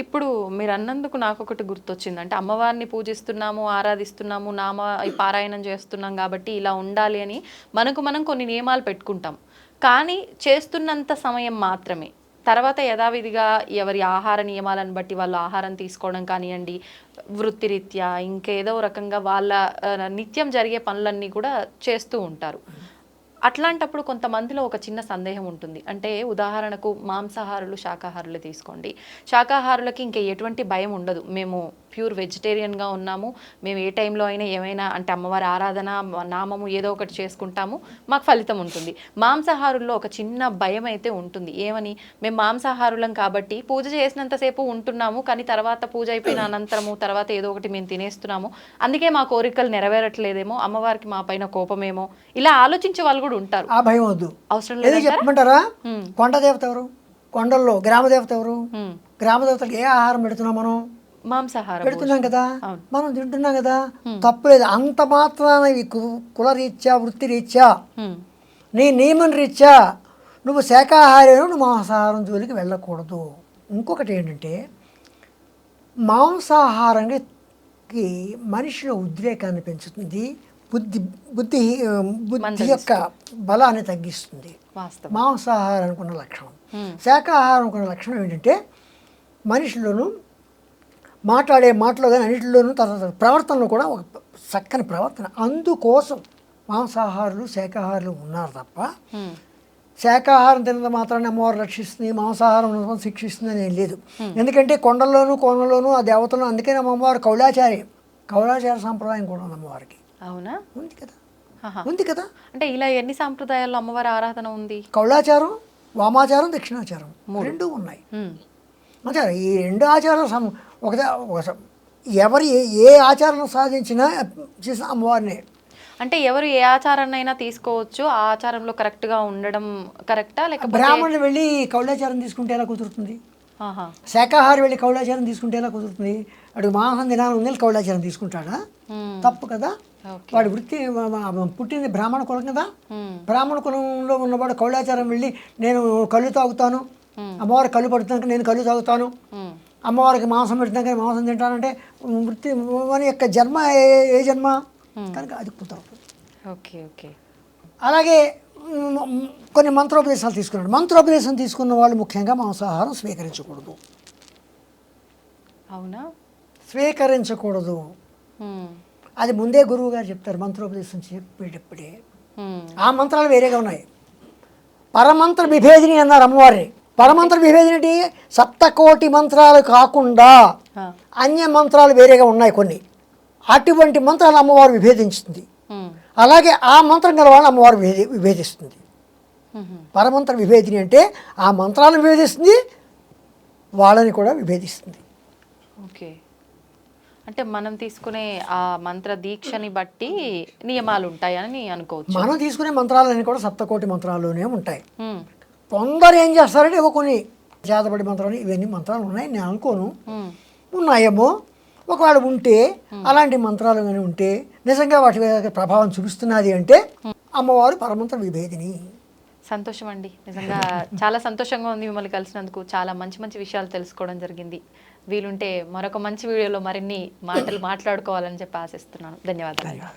S2: ఇప్పుడు మీరు అన్నందుకు నాకు ఒకటి గుర్తొచ్చింది. అంటే అమ్మవారిని పూజిస్తున్నాము, ఆరాధిస్తున్నాము, పారాయణం చేస్తున్నాం కాబట్టి ఇలా ఉండాలి అని మనం కొన్ని నియమాలు పెట్టుకుంటాం. కానీ చేస్తున్నంత సమయం మాత్రమే. తర్వాత యథావిధిగా ఎవరి ఆహార నియమాలను బట్టి వాళ్ళు ఆహారం తీసుకోవడం కానివ్వండి, వృత్తిరీత్యా ఇంకేదో రకంగా వాళ్ళ నిత్యం జరిగే పనులన్నీ కూడా చేస్తూ ఉంటారు. అట్లాంటప్పుడు కొంతమందిలో ఒక చిన్న సందేహం ఉంటుంది. అంటే ఉదాహరణకు మాంసాహారులు, శాకాహారులు తీసుకోండి. శాకాహారులకి ఇంకా ఎటువంటి భయం ఉండదు, మేము ప్యూర్ వెజిటేరియన్గా ఉన్నాము, మేము ఏ టైంలో అయినా ఏమైనా అంటే అమ్మవారి ఆరాధన నామము ఏదో ఒకటి చేసుకుంటాము, మాకు ఫలితం ఉంటుంది. మాంసాహారుల్లో ఒక చిన్న భయం అయితే ఉంటుంది. ఏమని? మేము మాంసాహారులం కాబట్టి పూజ చేసినంతసేపు ఉంటున్నాము, కానీ తర్వాత పూజ అయిపోయిన అనంతరము తర్వాత ఏదో ఒకటి మేము తినేస్తున్నాము, అందుకే మా కోరికలు నెరవేరట్లేదేమో, అమ్మవారికి మా పైన కోపమేమో, ఇలా ఆలోచించే వాళ్ళు కూడా ఉంటారు.
S3: ఆ భయం వద్దు,
S2: అవసరం లేదు.
S3: చెప్పమంటారా? కొండ దేవత ఎవరు? కొండల్లో గ్రామ దేవత ఎవరు? గ్రామ దేవతలకు ఏ ఆహారం పెడుతున్నాం? మనం మాంసాహారం పెడుతున్నాం కదా, మనం తింటున్నాం కదా, తప్పులేదు. అంత మాత్రాన కులరీత్యా, వృత్తిరీత్యా, నీ నియమం రీత్యా నువ్వు శాకాహారి, నువ్వు మాంసాహారం జోలికి వెళ్ళకూడదు. ఇంకొకటి ఏంటంటే మాంసాహారానికి మనిషిలో ఉద్రేకాన్ని పెంచుతుంది, బుద్ధి యొక్క బలాన్ని తగ్గిస్తుంది. మాంసాహారానికి ఉన్న లక్షణం. శాకాహారానికి ఉన్న లక్షణం ఏంటంటే మనిషిలోనూ మాట్లాడే మాటలో కానీ అన్నింటిలోనూ తర్వాత ప్రవర్తనలో కూడా ఒక చక్కని ప్రవర్తన. అందుకోసం మాంసాహారులు శాకాహారులు ఉన్నారు తప్ప శాకాహారం తినడం మాత్రాన్ని అమ్మవారు రక్షిస్తుంది, మాంసాహారం శిక్షిస్తుంది అని ఏం లేదు. ఎందుకంటే కొండల్లోనూ కోనల్లోనూ ఆ దేవతలను, అందుకని అమ్మవారు కౌలాచార సాంప్రదాయం కూడా ఉంది అమ్మవారికి.
S2: అవునా?
S3: ఉంది కదా.
S2: అంటే ఇలా ఎన్ని సాంప్రదాయాల్లో అమ్మవారి ఆరాధన ఉంది?
S3: కౌలాచారం వామాచారం దక్షిణాచారం రెండూ ఉన్నాయి. అంటే ఈ రెండు ఆచారం ఎవరు ఏ ఆచారం సాధించినా చేసిన అమ్మవారినే.
S2: అంటే ఎవరు ఏ ఆచారాన్నైనా తీసుకోవచ్చు, ఆ ఆచారంలో కరెక్ట్గా ఉండడం కరెక్టా లేకపోతే
S3: బ్రాహ్మణులు వెళ్ళి కౌలాచారం తీసుకుంటే ఎలా కుదురుతుంది?
S2: ఆహా.
S3: శాకాహారి వెళ్ళి కౌలాచారం తీసుకుంటే ఎలా కుదురుతుంది? వాడు మాంసం దినాలు ఉంది కౌలాచారం తీసుకుంటాడా? తప్పు కదా. వాడి వృత్తి పుట్టింది బ్రాహ్మణ కులం కదా. బ్రాహ్మణ కులంలో ఉన్నవాడు కౌలాచారం వెళ్ళి నేను కళ్ళు తాగుతాను, అమ్మవారికి కళ్ళు పడుతున్నాక నేను కళ్ళు తాగుతాను, అమ్మవారికి మాంసం పెడుతున్నాక మాంసం తింటానంటే వృత్తి మన యొక్క జన్మ ఏ జన్మ కనుక అది కుదరదు.
S2: Okay okay.
S3: అలాగే కొన్ని మంత్రోపదేశాలు తీసుకున్నాడు. మంత్రోపదేశం తీసుకున్న వాళ్ళు ముఖ్యంగా మాంసాహారం స్వీకరించకూడదు.
S2: అవునా?
S3: స్వీకరించకూడదు. అది ముందే గురువు గారు చెప్తారు మంత్రోపదేశం చెప్పేటప్పుడే. ఆ మంత్రాలు వేరేగా ఉన్నాయి. పరమంత్ర విభేదిని అన్నారు అమ్మవారిని. పరమంత్ర విభేదిని అంటే సప్తకోటి మంత్రాలు కాకుండా అన్య మంత్రాలు వేరేగా ఉన్నాయి కొన్ని. అటువంటి మంత్రాలు అమ్మవారు విభేదించింది. అలాగే ఆ మంత్రం గల వాళ్ళు అమ్మవారు విభేదిస్తుంది. పరమంత్ర విభేదిని అంటే ఆ మంత్రాలను విభేదిస్తుంది, వాళ్ళని కూడా విభేదిస్తుంది.
S2: ఓకే. అంటే మనం తీసుకునే ఆ మంత్ర దీక్షని బట్టి నియమాలు ఉంటాయని అనుకోవచ్చు.
S3: మనం తీసుకునే మంత్రాలన్నీ కూడా సప్తకోటి మంత్రాల్లోనే ఉంటాయి. కొందరు ఏం చేస్తారంటే కొన్ని జాతపడి మంత్రాలు ఇవన్నీ మంత్రాలు ఉన్నాయి నేను అనుకోను, ఉన్నాయేమో. ఒకవేళ ఉంటే అలాంటి మంత్రాలు కానీ ఉంటే నిజంగా వాటి మీద ప్రభావం చూపిస్తున్నది అంటే అమ్మవారు పరమంత్ర విభేదిని.
S2: సంతోషం అండి, నిజంగా చాలా సంతోషంగా ఉంది మిమ్మల్ని కలిసినందుకు. చాలా మంచి మంచి విషయాలు తెలుసుకోవడం జరిగింది. వీలుంటే మరొక మంచి వీడియోలో మరిన్ని మాటలు మాట్లాడుకోవాలని చెప్పి ఆశిస్తున్నాను. ధన్యవాదాలు.